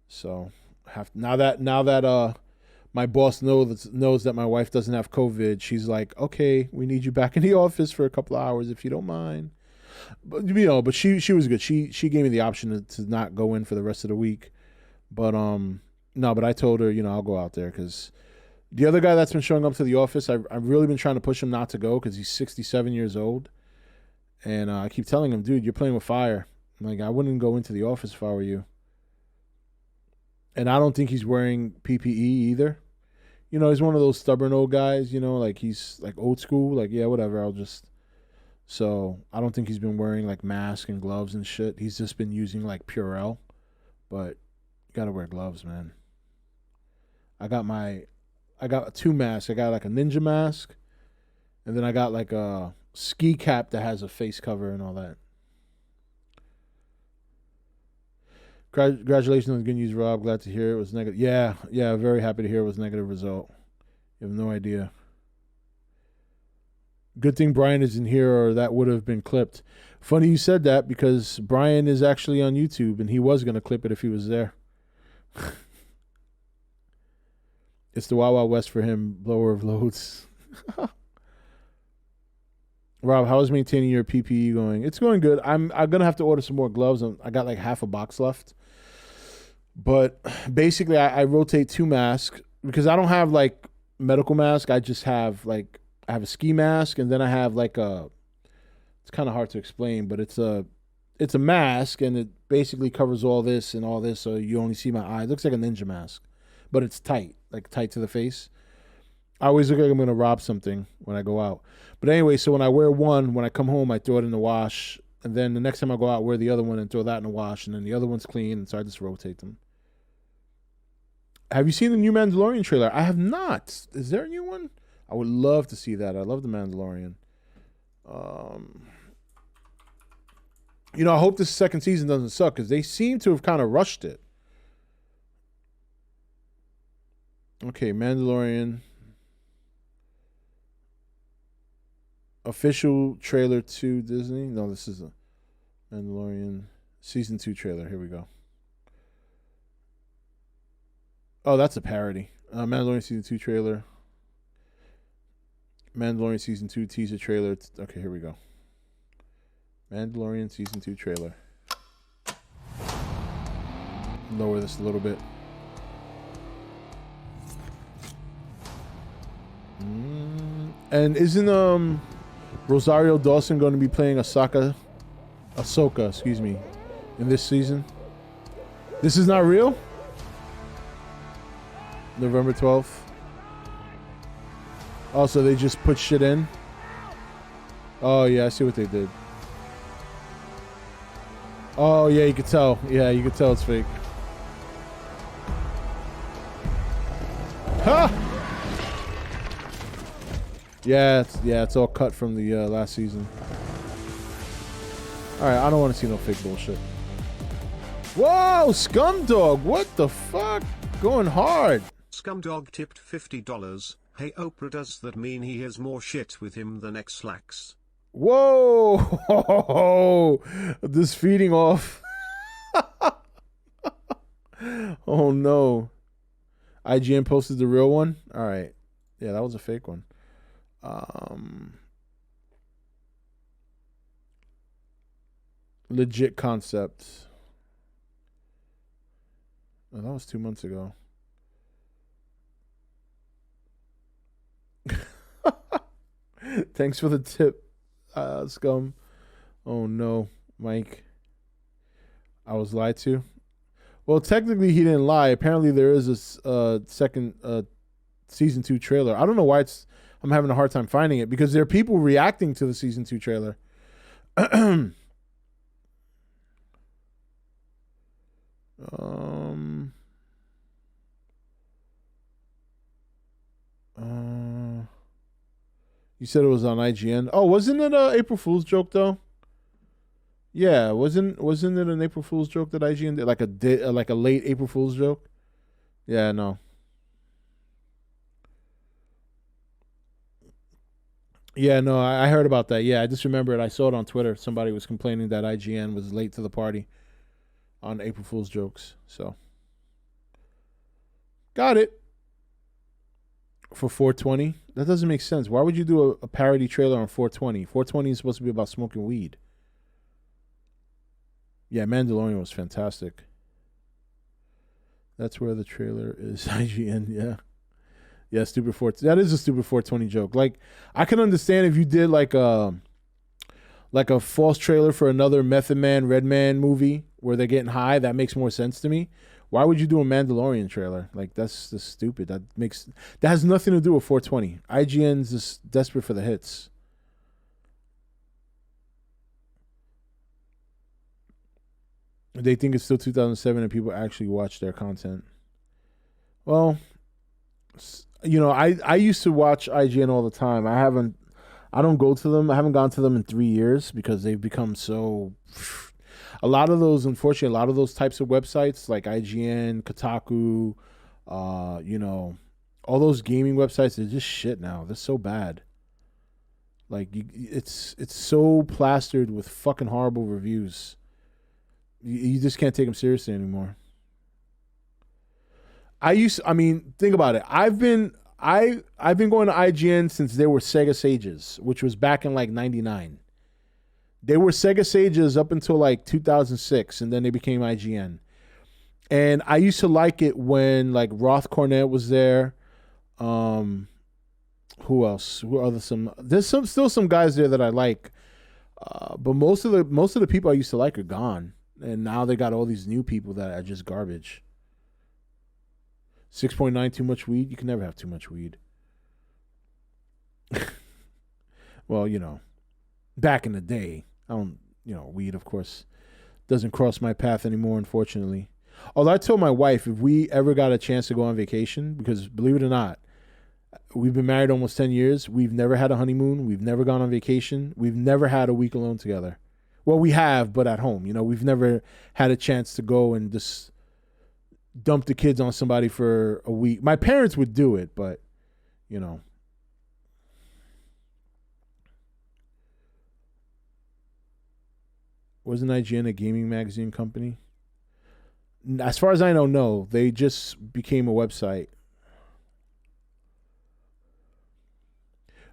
S1: So now that my boss knows that my wife doesn't have COVID, she's like, okay, we need you back in the office for a couple of hours if you don't mind. But she was good. She gave me the option to not go in for the rest of the week. But no, but I told her, I'll go out there because the other guy that's been showing up to the office, I've really been trying to push him not to go because he's 67 years old. And I keep telling him, dude, you're playing with fire. I'm like, I wouldn't go into the office if I were you. And I don't think he's wearing PPE either. He's one of those stubborn old guys, like he's like old school. Like, yeah, whatever, So I don't think he's been wearing like masks and gloves and shit. He's just been using like Purell. But you got to wear gloves, man. I got 2 masks. I got like a ninja mask, and then I got like a ski cap that has a face cover and all that. Congratulations on the good news, Rob. Glad to hear it was negative. Yeah, very happy to hear it was a negative result. You have no idea. Good thing Brian isn't here, or that would have been clipped. Funny you said that, because Brian is actually on YouTube, and he was going to clip it if he was there. It's the Wild Wild West for him, blower of loads. Rob, how is maintaining your PPE going? It's going good. I'm gonna have to order some more gloves. I got like half a box left. But basically, I rotate 2 masks because I don't have like medical mask. I just have I have a ski mask, and then I have like it's kind of hard to explain, but it's a mask, and it basically covers all this and all this, so you only see my eye. It looks like a ninja mask, but it's tight to the face. I always look like I'm going to rob something when I go out. But anyway, so when I wear one, when I come home, I throw it in the wash. And then the next time I go out, wear the other one and throw that in the wash. And then the other one's clean. And so I just rotate them. Have you seen the new Mandalorian trailer? I have not. Is there a new one? I would love to see that. I love the Mandalorian. I hope this second season doesn't suck, because they seem to have kind of rushed it. Okay, Mandalorian. Official trailer to Disney. No, this is a Mandalorian season 2 trailer. Here we go. Oh, that's a parody. Mandalorian season 2 trailer. Mandalorian season 2 teaser trailer. Okay, here we go. Mandalorian season 2 trailer. Lower this a little bit. And isn't Rosario Dawson going to be playing Ahsoka, in this season? This is not real? November 12th. Oh, so they just put shit in? Oh, yeah, I see what they did. Oh, yeah, you could tell. Yeah, you could tell it's fake. Ha! Yeah, it's all cut from the last season. Alright, I don't want to see no fake bullshit. Whoa, Scumdog, what the fuck? Going hard.
S2: Scumdog tipped $50. Hey Oprah, does that mean he has more shit with him than X-Lax?
S1: Whoa! This feeding off. Oh no. IGN posted the real one? Alright. Yeah, that was a fake one. Legit concept. Oh, that was 2 months ago. Thanks for the tip, Scum. Oh no, Mike. I was lied to. Well, technically he didn't lie. Apparently there is a second season 2 trailer. I don't know why I'm having a hard time finding it, because there are people reacting to the season 2 trailer. You said it was on IGN. Oh, wasn't it a April Fool's joke though? Yeah, wasn't it an April Fool's joke that IGN did, like a late April Fool's joke? Yeah, no. Yeah, no, I heard about that. Yeah, I just remember it. I saw it on Twitter. Somebody was complaining that IGN was late to the party on April Fool's jokes. So, got it. For 420? That doesn't make sense. Why would you do a parody trailer on 420? 420 is supposed to be about smoking weed. Yeah, Mandalorian was fantastic. That's where the trailer is. IGN, yeah. Yeah, stupid 420. That is a stupid 420 joke. Like, I can understand if you did like a false trailer for another Method Man, Red Man movie where they're getting high. That makes more sense to me. Why would you do a Mandalorian trailer? Like, that's just stupid. That has nothing to do with 420. IGN's just desperate for the hits. They think it's still 2007 and people actually watch their content. Well, you know, I used to watch IGN all the time. I don't go to them. I haven't gone to them in 3 years because they've become so... Unfortunately, a lot of those types of websites like IGN, Kotaku, you know, all those gaming websites, they're just shit now. They're so bad. Like, it's so plastered with fucking horrible reviews. You just can't take them seriously anymore. Think about it. I've been going to IGN since they were Sega Sages, which was back in like 99. They were Sega Sages up until like 2006, and then they became IGN. And I used to like it when like Roth Cornet was there. Who else? There's still some guys there that I like. But most of the people I used to like are gone. And now they got all these new people that are just garbage. 6.9 too much weed? You can never have too much weed. Well, you know, back in the day, weed, of course, doesn't cross my path anymore, unfortunately. Although I told my wife if we ever got a chance to go on vacation, because believe it or not, we've been married almost 10 years. We've never had a honeymoon. We've never gone on vacation. We've never had a week alone together. Well, we have, but at home. You know, we've never had a chance to go and just dump the kids on somebody for a week. My parents would do it, but, you know. Wasn't IGN a gaming magazine company? As far as I know, no. They just became a website.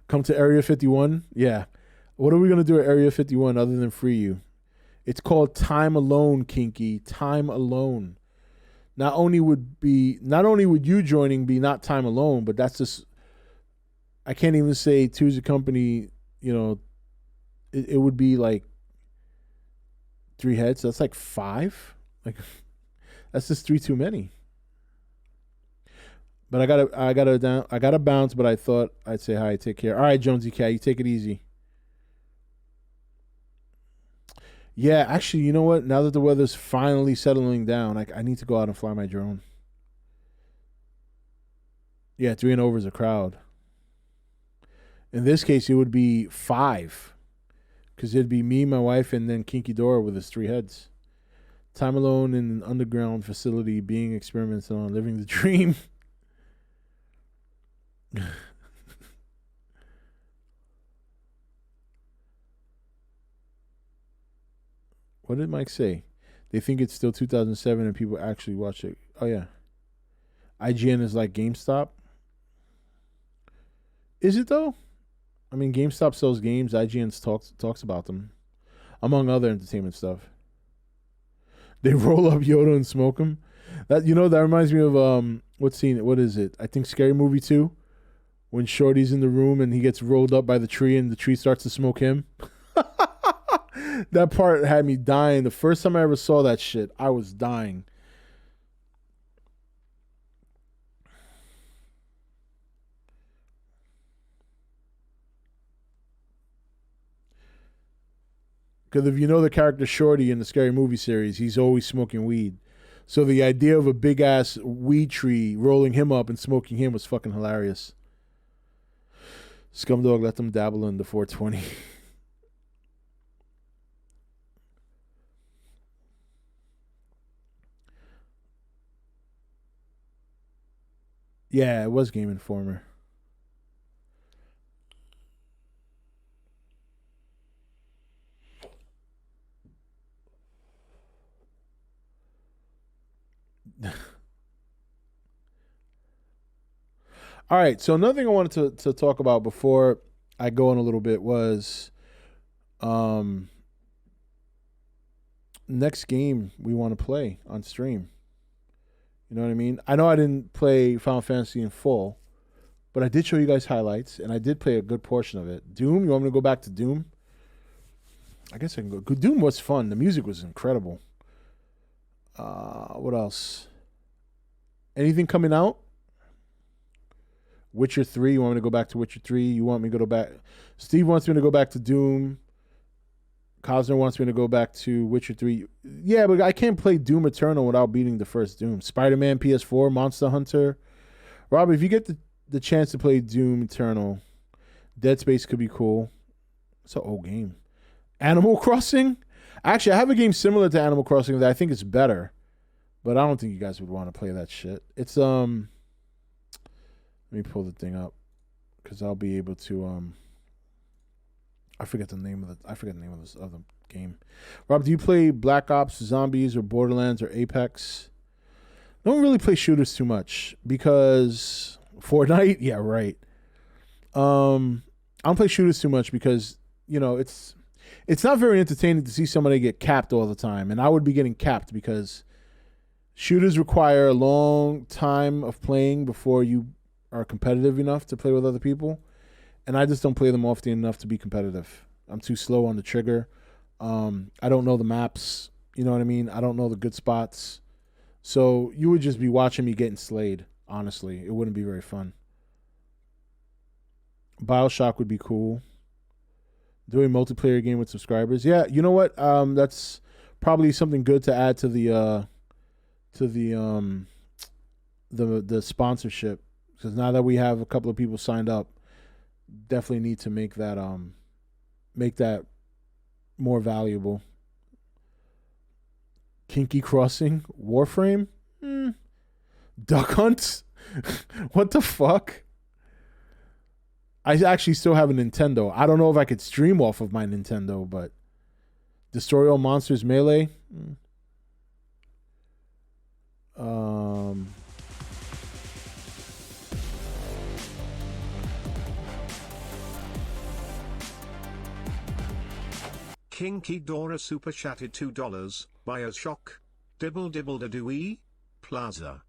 S1: Come to Area 51? Yeah. What are we going to do at Area 51 other than free you? It's called Time Alone, Kinky. Time Alone. Not only would you joining be not time alone, but that's just, I can't even say two's a company, you know, it would be like 3 heads. That's like 5. Like, that's just 3 too many. But I gotta bounce. But I thought I'd say hi. Take care. All right, Jonesy Cat, you take it easy. Yeah, actually, you know what? Now that the weather's finally settling down, I need to go out and fly my drone. Yeah, 3 and over is a crowd. In this case, it would be 5, because it'd be me, my wife, and then Kinky Dora with his 3 heads. Time alone in an underground facility, being experimented on, living the dream. What did Mike say? They think it's still 2007 and people actually watch it. Oh, yeah. IGN is like GameStop. Is it, though? I mean, GameStop sells games. IGN talks about them, among other entertainment stuff. They roll up Yoda and smoke him. That reminds me of what scene? What is it? I think Scary Movie 2, when Shorty's in the room and he gets rolled up by the tree and the tree starts to smoke him. That part had me dying. The first time I ever saw that shit, I was dying. Because if you know the character Shorty in the Scary Movie series, he's always smoking weed. So the idea of a big ass weed tree rolling him up and smoking him was fucking hilarious. Scumdog let them dabble in the 420. Yeah, it was Game Informer. All right, so another thing I wanted to talk about before I go in a little bit was next game we want to play on stream. You know what I mean? I know I didn't play Final Fantasy in full, but I did show you guys highlights, and I did play a good portion of it. Doom, you want me to go back to Doom? I guess I can go. Doom was fun. The music was incredible. What else? Anything coming out? Witcher 3. You want me to go back to Witcher 3? You want me to go back? Steve wants me to go back to Doom. Cosner wants me to go back to Witcher 3. Yeah, but I can't play Doom Eternal without beating the first Doom. Spider-Man PS4, Monster Hunter. Rob, if you get the chance to play Doom Eternal, Dead Space could be cool. It's an old game. Animal Crossing? Actually, I have a game similar to Animal Crossing that I think is better, but I don't think you guys would want to play that shit. It's let me pull the thing up because I'll be able to I forget the name of the game. Rob, do you play Black Ops, Zombies, or Borderlands, or Apex? I don't really play shooters too much because Fortnite. Yeah, right. I don't play shooters too much because it's not very entertaining to see somebody get capped all the time, and I would be getting capped because shooters require a long time of playing before you are competitive enough to play with other people. And I just don't play them often enough to be competitive. I'm too slow on the trigger. I don't know the maps. You know what I mean? I don't know the good spots. So you would just be watching me getting slayed, honestly. It wouldn't be very fun. BioShock would be cool. Doing multiplayer game with subscribers. Yeah, you know what? That's probably something good to add to the sponsorship. Because now that we have a couple of people signed up, definitely need to make that more valuable. Kinky Crossing, Warframe, Duck Hunt. What the fuck? I actually still have a Nintendo. I don't know if I could stream off of my Nintendo, but Destroy All Monsters Melee.
S2: Kinky Dora super chatted $2. BioShock. Dibble dibble da dooey. Plaza.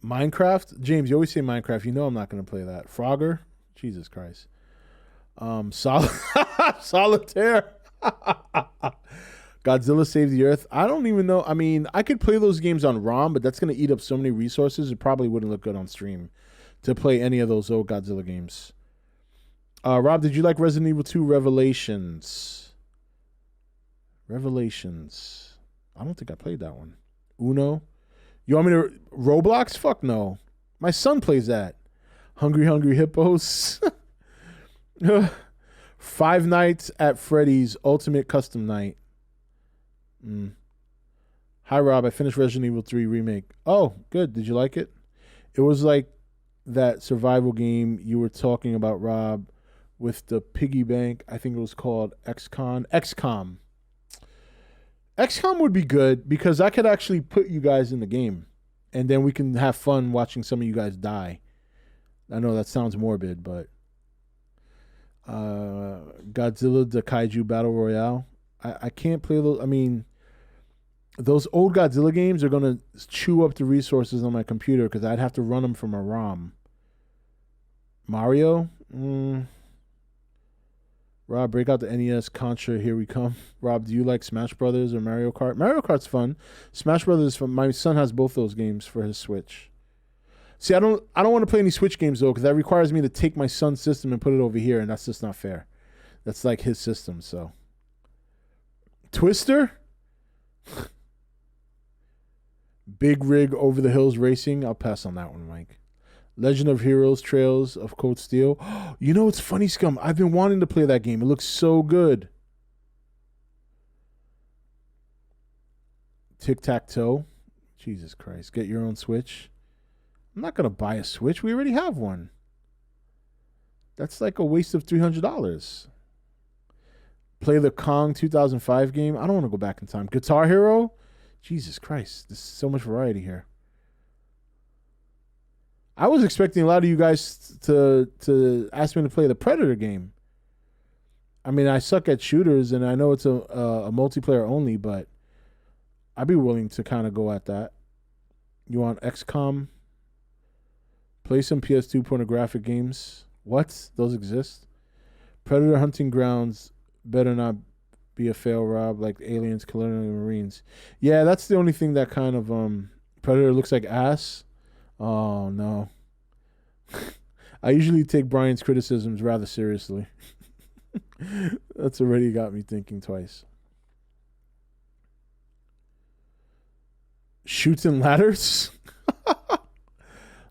S1: Minecraft? James, you always say Minecraft. You know I'm not going to play that. Frogger? Jesus Christ. Solitaire. Godzilla Save the Earth. I don't even know. I mean, I could play those games on ROM, but that's going to eat up so many resources. It probably wouldn't look good on stream to play any of those old Godzilla games. Rob, did you like Resident Evil 2 Revelations? Revelations. I don't think I played that one. Uno. You want me to... Roblox? Fuck no. My son plays that. Hungry Hungry Hippos. Five Nights at Freddy's Ultimate Custom Night. Hi, Rob. I finished Resident Evil 3 Remake. Oh, good. Did you like it? It was like that survival game you were talking about, Rob, with the piggy bank. I think it was called XCOM. XCOM would be good because I could actually put you guys in the game, and then we can have fun watching some of you guys die. I know that sounds morbid, but Godzilla the Kaiju Battle Royale. I can't play those. I mean, those old Godzilla games are going to chew up the resources on my computer because I'd have to run them from a ROM. Mario? Rob, break out the NES Contra, here we come. Rob, do you like Smash Brothers or Mario Kart? Mario Kart's fun. Smash Brothers is fun. My son has both those games for his Switch. See, I don't want to play any Switch games though, because that requires me to take my son's system and put it over here, and that's just not fair. That's like his system, so. Twister? Big Rig Over the Hills Racing. I'll pass on that one, Mike. Legend of Heroes Trails of Cold Steel. You know what's funny, Scum? I've been wanting to play that game. It looks so good. Tic-Tac-Toe. Jesus Christ. Get your own Switch. I'm not going to buy a Switch. We already have one. That's like a waste of $300. Play the Kong 2005 game. I don't want to go back in time. Guitar Hero. Jesus Christ. There's so much variety here. I was expecting a lot of you guys to ask me to play the Predator game. I mean, I suck at shooters, and I know it's a multiplayer only, but I'd be willing to kind of go at that. You want XCOM? Play some PS2 pornographic games. What? Those exist? Predator Hunting Grounds better not be a fail, Rob, like Aliens, Colonial Marines. Yeah, that's the only thing that kind of Predator looks like ass. Oh, no. I usually take Brian's criticisms rather seriously. That's already got me thinking twice. Shoots and Ladders?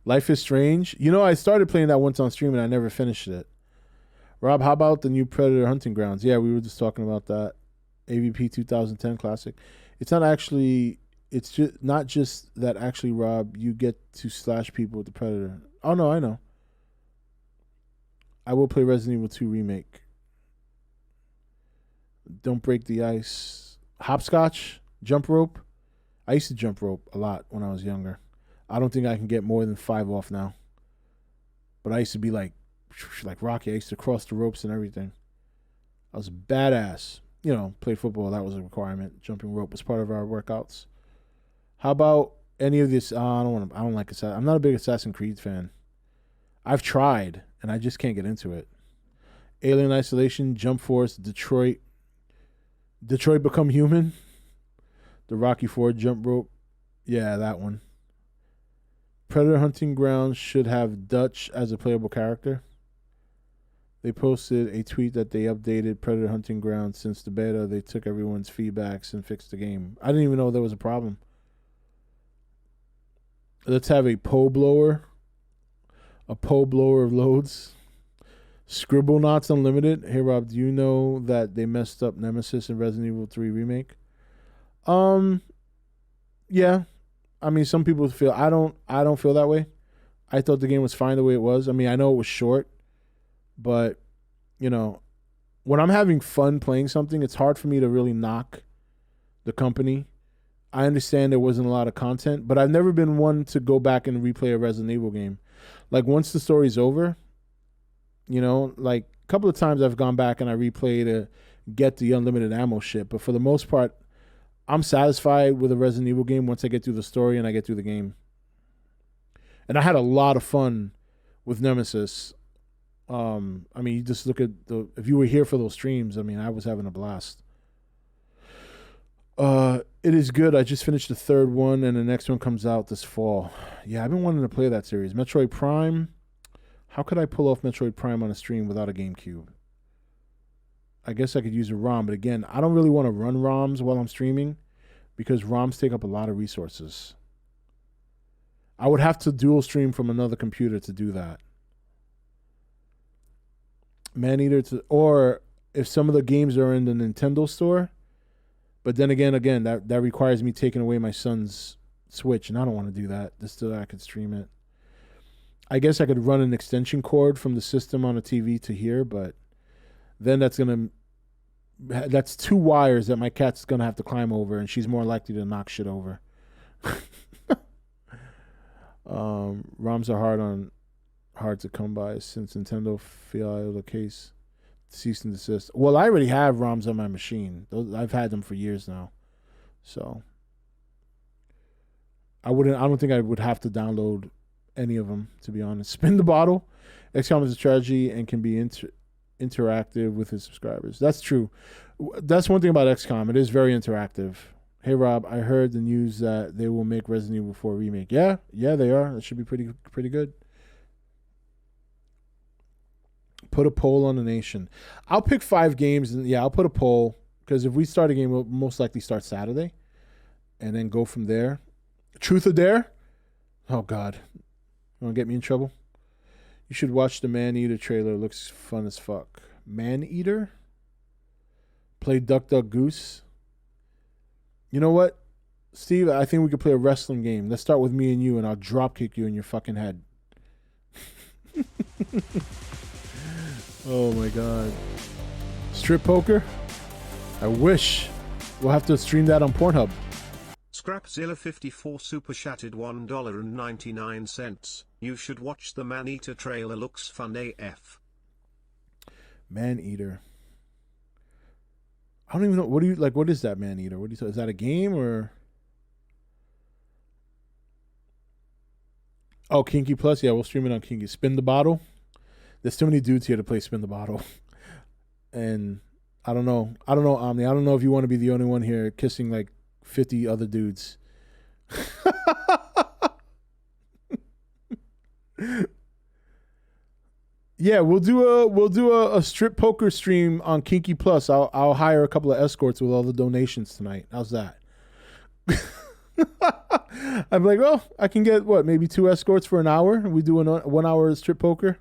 S1: Life is Strange? You know, I started playing that once on stream and I never finished it. Rob, how about the new Predator Hunting Grounds? Yeah, we were just talking about that. AVP 2010 Classic. It's not actually... It's just not just that actually, Rob, you get to slash people with the Predator. Oh, no, I know. I will play Resident Evil 2 Remake. Don't Break the Ice. Hopscotch? Jump rope? I used to jump rope a lot when I was younger. I don't think I can get more than 5 off now. But I used to be like Rocky. I used to cross the ropes and everything. I was badass. You know, played football. That was a requirement. Jumping rope was part of our workouts. How about any of this? I don't like Assassin. I'm not a big Assassin's Creed fan. I've tried and I just can't get into it. Alien Isolation, Jump Force, Detroit Become Human, the Rocky IV jump rope. Yeah, that one. Predator Hunting Grounds should have Dutch as a playable character. They posted a tweet that they updated Predator Hunting Grounds since the beta. They took everyone's feedbacks and fixed the game. I didn't even know there was a problem. Let's have a pole blower. A pole blower of loads. Scribble Knots Unlimited. Hey, Rob, do you know that they messed up Nemesis in Resident Evil 3 Remake? Yeah. I mean, some people feel... I don't feel that way. I thought the game was fine the way it was. I mean, I know it was short, but, you know, when I'm having fun playing something, it's hard for me to really knock the company. I understand there wasn't a lot of content, but I've never been one to go back and replay a Resident Evil game. Like, once the story's over, you know, like, a couple of times I've gone back and I replay to get the unlimited ammo shit, but for the most part, I'm satisfied with a Resident Evil game once I get through the story and I get through the game. And I had a lot of fun with Nemesis. I mean, you just look at if you were here for those streams, I mean, I was having a blast. It is good. I just finished the third one, and the next one comes out this fall. Yeah, I've been wanting to play that series. Metroid Prime. How could I pull off Metroid Prime on a stream without a GameCube? I guess I could use a ROM, but again, I don't really want to run ROMs while I'm streaming because ROMs take up a lot of resources. I would have to dual stream from another computer to do that. Maneater or if some of the games are in the Nintendo store, but then again, that requires me taking away my son's Switch, and I don't want to do that. Just so that I could stream it. I guess I could run an extension cord from the system on a TV to here, but then that's two wires that my cat's gonna have to climb over, and she's more likely to knock shit over. ROMs are hard to come by since Nintendo filed a case cease and desist. Well, I already have ROMs on my machine. I've had them for years now, so I don't think I would have to download any of them, to be honest. Spin the bottle. XCOM is a strategy and can be interactive with his subscribers. That's true. That's one thing about XCOM. It is very interactive. Hey Rob, I heard the news that they will make Resident Evil 4 remake. Yeah, they are. That should be pretty good. Put a poll on the nation. I'll pick 5 games, and I'll put a poll, because if we start a game, we'll most likely start Saturday and then go from there. Truth or Dare? Oh God, you want to get me in trouble? You should watch the Maneater trailer. It looks fun as fuck. Maneater? Play Duck Duck Goose? You know what, Steve? I think we could play a wrestling game. Let's start with me and you, and I'll drop kick you in your fucking head. Oh my God. Strip poker? I wish. We'll have to stream that on Pornhub.
S2: Scrapzilla54 super chatted $1.99. You should watch the Maneater trailer. Looks fun AF.
S1: Maneater. I don't even know. What is that Maneater? Is that a game or? Oh, Kinky Plus? Yeah, we'll stream it on Kinky. Spin the Bottle? There's too many dudes here to play Spin the Bottle. And I don't know, Omni. I don't know if you want to be the only one here kissing like 50 other dudes. Yeah, we'll do a strip poker stream on Kinky Plus. I'll hire a couple of escorts with all the donations tonight. How's that? I'm like, well, I can get maybe 2 escorts for an hour. We do 1 hour strip poker.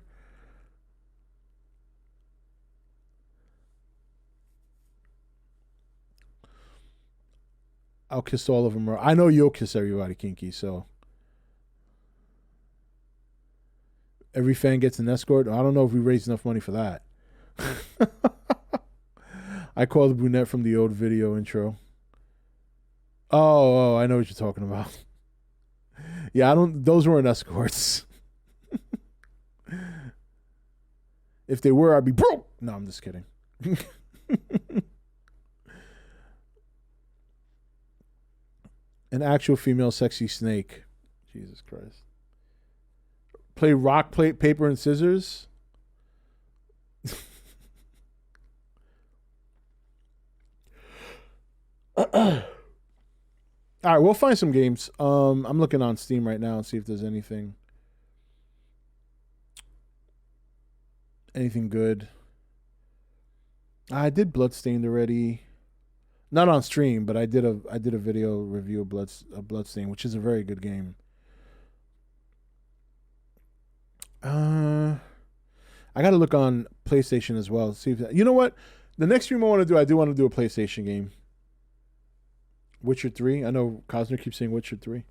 S1: I'll kiss all of them. I know you'll kiss everybody, Kinky, so every fan gets an escort. I don't know if we raised enough money for that. I call the brunette from the old video intro. Oh, I know what you're talking about. Yeah, those weren't escorts. If they were, I'd be broke. No, I'm just kidding. An actual female sexy snake. Jesus Christ. Play rock, paper, and scissors. All right, we'll find some games. I'm looking on Steam right now and see if there's anything good. I did Bloodstained already. Not on stream, but I did a video review of Bloodstained, which is a very good game. I got to look on PlayStation as well. See if you know what the next stream I do want to do a PlayStation game. Witcher 3. I know Cosner keeps saying Witcher 3.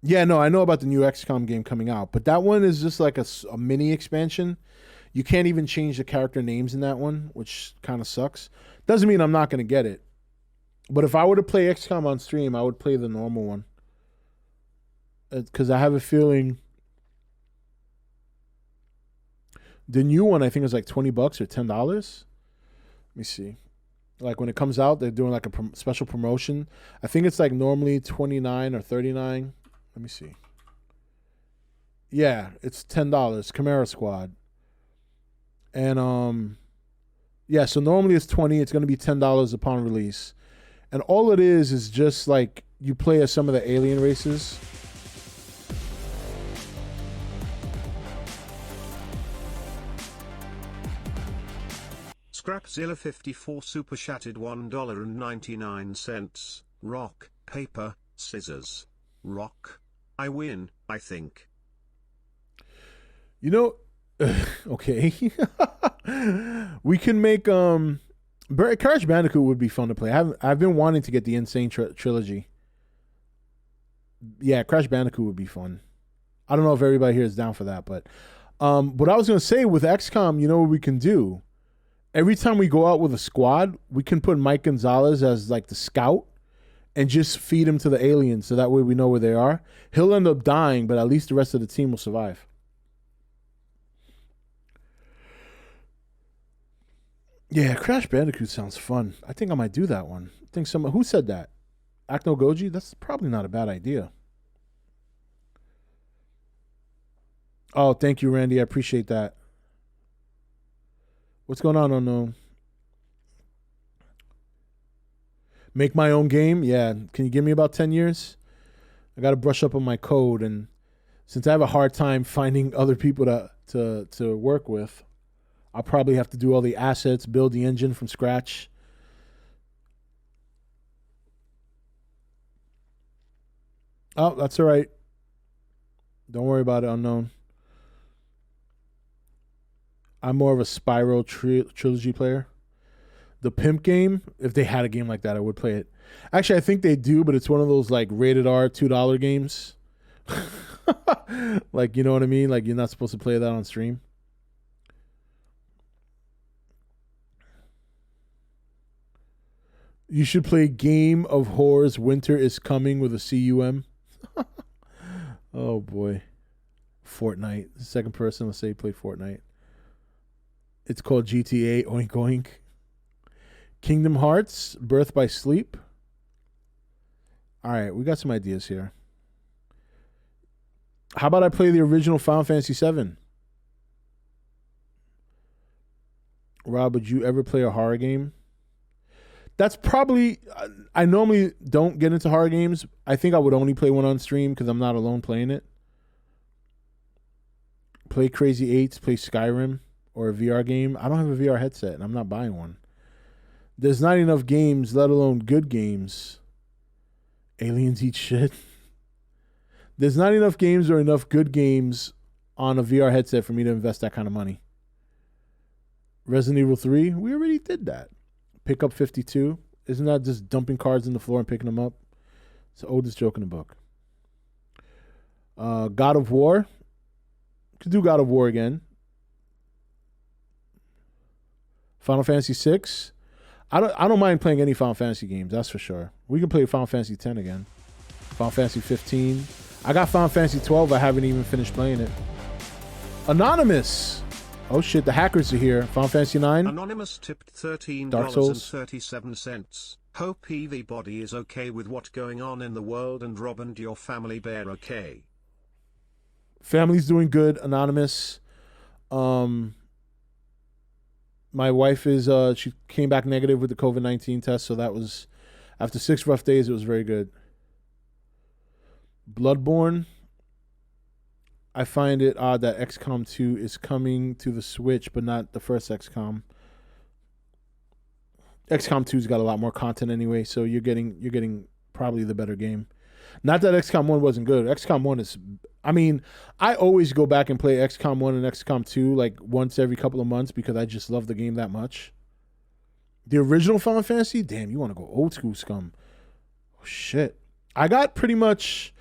S1: Yeah, no, I know about the new XCOM game coming out, but that one is just like a mini expansion. You can't even change the character names in that one, which kind of sucks. Doesn't mean I'm not going to get it. But if I were to play XCOM on stream, I would play the normal one. Because I have a feeling the new one, I think, is like $20 or $10. Let me see. Like when it comes out, they're doing like a special promotion. I think it's like normally $29 or $39. Let me see. Yeah, it's $10. Chimera Squad. And Yeah, so normally it's 20. It's going to be $10 upon release. And all it is just like you play as some of the alien races.
S2: Scrapzilla 54 super chatted $1.99. Rock, paper, scissors. Rock. I win, I think.
S1: You know, okay. We can make Crash Bandicoot would be fun to play. I've been wanting to get the Insane trilogy. Yeah, Crash Bandicoot would be fun. I don't know if everybody here is down for that, but what I was gonna say with XCOM, you know what we can do? Every time we go out with a squad, we can put Mike Gonzalez as like the scout and just feed him to the aliens so that way we know where they are. He'll end up dying, but at least the rest of the team will survive. Yeah, Crash Bandicoot sounds fun. I think I might do that one. I think someone who said that? Acno Goji? That's probably not a bad idea. Oh, thank you, Randy. I appreciate that. What's going on, Unknown? Make my own game? Yeah. Can you give me about 10 years? I got to brush up on my code. And since I have a hard time finding other people to work with, I'll probably have to do all the assets, build the engine from scratch. Oh, that's all right. Don't worry about it, Unknown. I'm more of a Spyro trilogy player. The Pimp game, if they had a game like that, I would play it. Actually, I think they do, but it's one of those like rated R $2 games. Like, you know what I mean? Like, you're not supposed to play that on stream. You should play Game of Horrors Winter is Coming with a CUM. Oh, boy. Fortnite. The second person, let's say you play Fortnite. It's called GTA Oink Oink. Kingdom Hearts, Birth by Sleep. All right, we got some ideas here. How about I play the original Final Fantasy VII? Rob, would you ever play a horror game? That's probably... I normally don't get into horror games. I think I would only play one on stream because I'm not alone playing it. Play Crazy Eights, play Skyrim, or a VR game. I don't have a VR headset, and I'm not buying one. There's not enough games, let alone good games. Aliens eat shit. There's not enough games or enough good games on a VR headset for me to invest that kind of money. Resident Evil 3, we already did that. Pick up 52. Isn't that just dumping cards on the floor and picking them up? It's the oldest joke in the book. God of War. Could do God of War again. Final Fantasy 6. I don't mind playing any Final Fantasy games, that's for sure. We can play Final Fantasy 10 again. Final Fantasy 15. I got Final Fantasy 12. I haven't even finished playing it. Anonymous. Oh shit, the hackers are here. Final Fantasy 9.
S2: Anonymous tipped
S1: Dark Souls.
S2: $13.37. Hope everybody is okay with what's going on in the world and Rob and your family bear okay.
S1: Family's doing good, Anonymous. My wife is she came back negative with the COVID-19 test, so that was after 6 rough days, it was very good. Bloodborne. I find it odd that XCOM 2 is coming to the Switch, but not the first XCOM. XCOM 2's got a lot more content anyway, so you're getting probably the better game. Not that XCOM 1 wasn't good. XCOM 1 is... I mean, I always go back and play XCOM 1 and XCOM 2 like once every couple of months because I just love the game that much. The original Final Fantasy? Damn, you want to go old school, scum. Oh, shit. I got pretty much...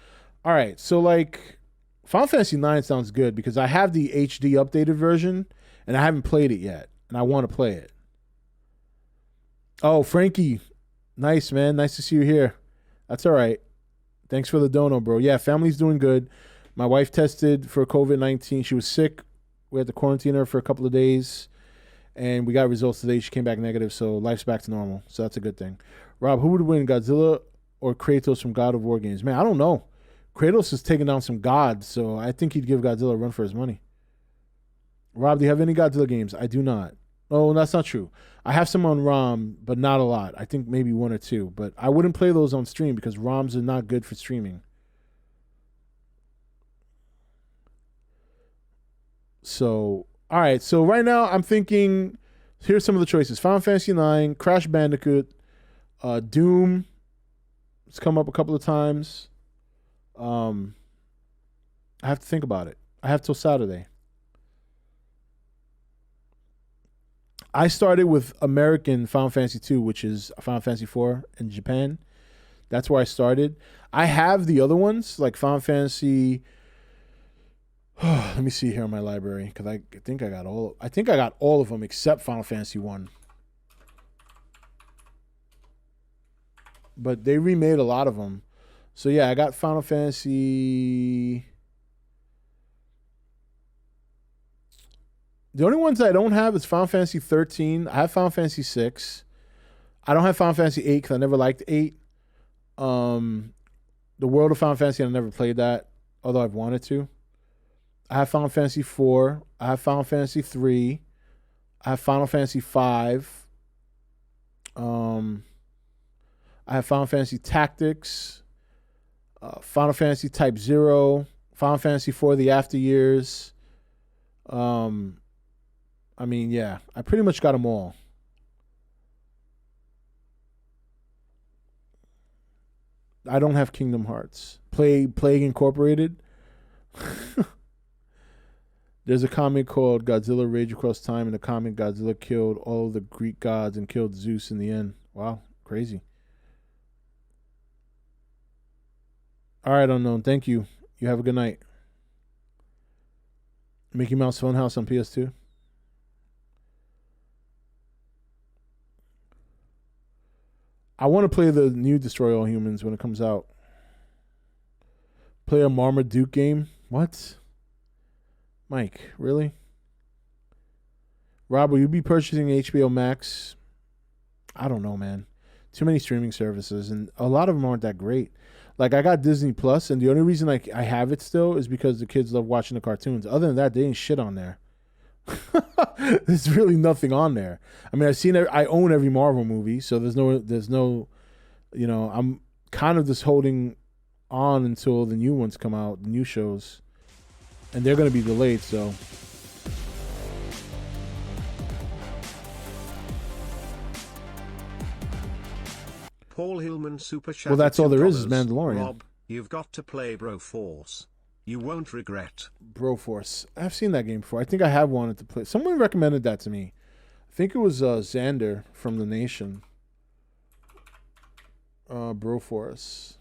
S1: All right, so like... Final Fantasy 9 sounds good because I have the HD updated version and I haven't played it yet and I want to play it. Oh, Frankie. Nice, man. Nice to see you here. That's all right. Thanks for the dono, bro. Yeah, family's doing good. My wife tested for COVID-19. She was sick. We had to quarantine her for a couple of days and we got results today. She came back negative, so life's back to normal. So that's a good thing. Rob, who would win, Godzilla or Kratos from God of War games? Man, I don't know. Kratos is taking down some gods, so I think he'd give Godzilla a run for his money. Rob, do you have any Godzilla games? I do not. Oh, that's not true. I have some on ROM, but not a lot. I think maybe one or two. But I wouldn't play those on stream because ROMs are not good for streaming. So, all right. So right now I'm thinking. Here's some of the choices: Final Fantasy IX, Crash Bandicoot, Doom. It's come up a couple of times. I have to think about it. I have till Saturday. I started with American Final Fantasy 2, which is Final Fantasy 4 in Japan. That's where I started. I have the other ones, like Final Fantasy. Let me see here in my library because I think I got all. I think I got all of them except Final Fantasy 1. But they remade a lot of them. So yeah, I got Final Fantasy. The only ones I don't have is Final Fantasy 13. I have Final Fantasy 6. I don't have Final Fantasy 8 because I never liked 8. The World of Final Fantasy, I never played that, although I've wanted to. I have Final Fantasy 4. I have Final Fantasy 3. I have Final Fantasy 5. I have Final Fantasy Tactics. Final Fantasy Type 0. Final Fantasy 4 The After Years. I mean, yeah, I pretty much got them all. I don't have Kingdom Hearts. Plague Incorporated. There's a comic called Godzilla Rage Across Time. In the comic, Godzilla killed all the Greek gods and killed Zeus in the end. Wow, crazy. All right, Unknown. Thank you. You have a good night. Mickey Mouse Funhouse on PS2. I want to play the new Destroy All Humans when it comes out. Play a Marmaduke game? What? Mike, really? Rob, will you be purchasing HBO Max? I don't know, man. Too many streaming services, and a lot of them aren't that great. Like, I got Disney Plus, and the only reason I have it still is because the kids love watching the cartoons. Other than that, they ain't shit on there. There's really nothing on there. I mean, I own every Marvel movie, so there's no, I'm kind of just holding on until the new ones come out, the new shows, and they're going to be delayed. So,
S2: Paul Hillman super chat.
S1: well, that's all there is
S2: $2.
S1: Mandalorian.
S2: Rob, you've got to play Broforce. You won't regret.
S1: Broforce. I've seen that game before. I think I have wanted to play. Someone recommended that to me. I think it was Xander from The Nation. Broforce.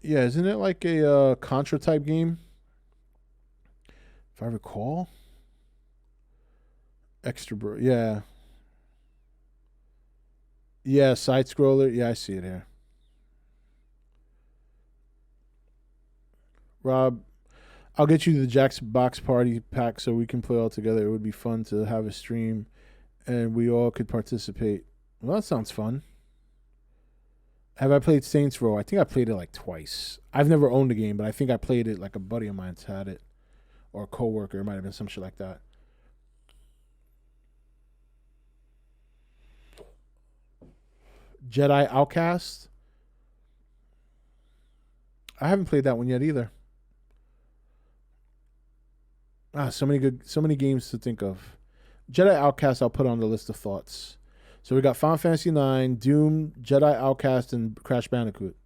S1: Yeah, isn't it like a Contra type game? If I recall. Extra Bro. Yeah. Yeah, side scroller. Yeah, I see it here. Rob, I'll get you the Jack's Box Party pack so we can play all together. It would be fun to have a stream and we all could participate. Well, that sounds fun. Have I played Saints Row? I think I played it like twice. I've never owned the game, but I think I played it like a buddy of mine's had it. Or a coworker. It might have been some shit like that. Jedi Outcast? I haven't played that one yet either. So many games to think of. Jedi Outcast I'll put on the list of thoughts. So we got Final Fantasy IX, Doom, Jedi Outcast, and Crash Bandicoot.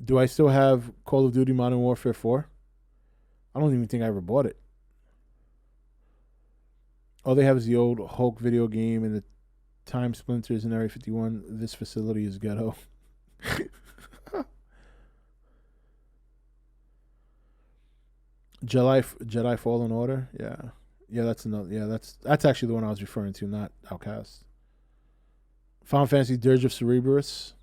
S1: Do I still have Call of Duty Modern Warfare 4? I don't even think I ever bought it. All they have is the old Hulk video game and the Time Splinters in Area 51. This facility is ghetto. Jedi Fallen Order, yeah, that's another. Yeah, that's actually the one I was referring to, not Outcast. Final Fantasy Dirge of Cerberus.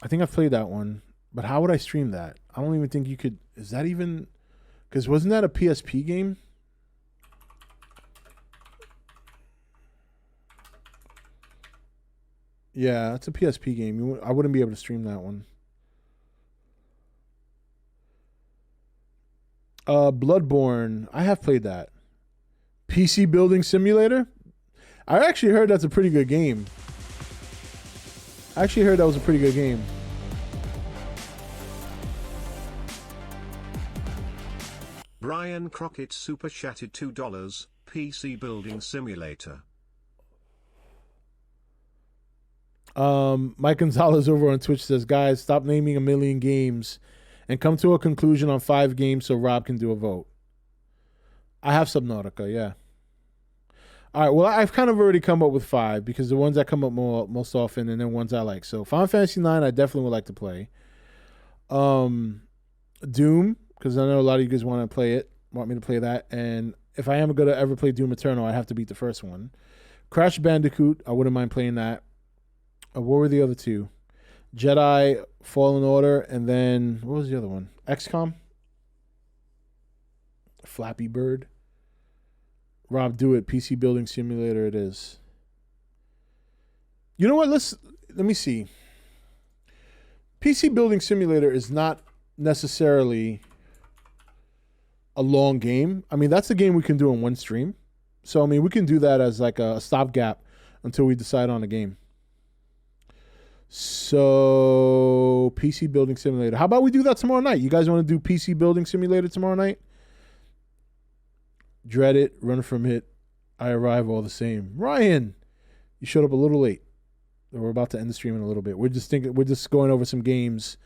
S1: I think I've played that one, but how would I stream that? I don't even think you could. Is that even? Because wasn't that a PSP game? Yeah, it's a PSP game. I wouldn't be able to stream that one. Bloodborne. I have played that. PC Building Simulator. I actually heard that's a pretty good game. I actually heard that was a pretty good game.
S2: Brian Crockett super chatted $2. PC Building Simulator.
S1: Mike Gonzalez over on Twitch says, guys, stop naming a million games and come to a conclusion on 5 games so Rob can do a vote. I have Subnautica, yeah. All right, well, I've kind of already come up with 5 because the ones that come up most often and then ones I like. So Final Fantasy 9, I definitely would like to play. Doom, because I know a lot of you guys want me to play that. And if I am going to ever play Doom Eternal, I have to beat the first one. Crash Bandicoot, I wouldn't mind playing that. What were the other 2? Jedi Fallen Order, and then what was the other one? XCOM? Flappy Bird. Rob, do it. PC Building Simulator it is. You know what? Let me see. PC Building Simulator is not necessarily a long game. I mean, that's a game we can do in one stream. So, I mean, we can do that as like a stopgap until we decide on a game. So, PC Building Simulator. How about we do that tomorrow night? You guys want to do PC Building Simulator tomorrow night? Dread it, run from it. I arrive all the same. Ryan, you showed up a little late. We're about to end the stream in a little bit. We're just going over some games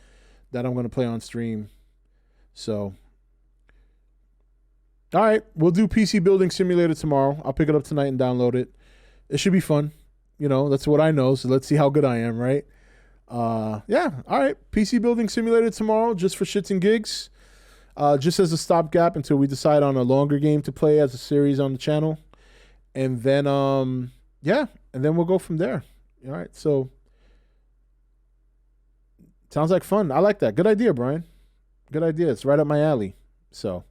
S1: that I'm going to play on stream. So, all right, we'll do PC Building Simulator tomorrow. I'll pick it up tonight and download it. It should be fun. You know, that's what I know. So let's see how good I am, right? Yeah. All right. PC Building Simulator tomorrow, just for shits and gigs. Just as a stopgap until we decide on a longer game to play as a series on the channel. And then, yeah, and then we'll go from there. All right. So, sounds like fun. I like that. Good idea, Brian. Good idea. It's right up my alley. So,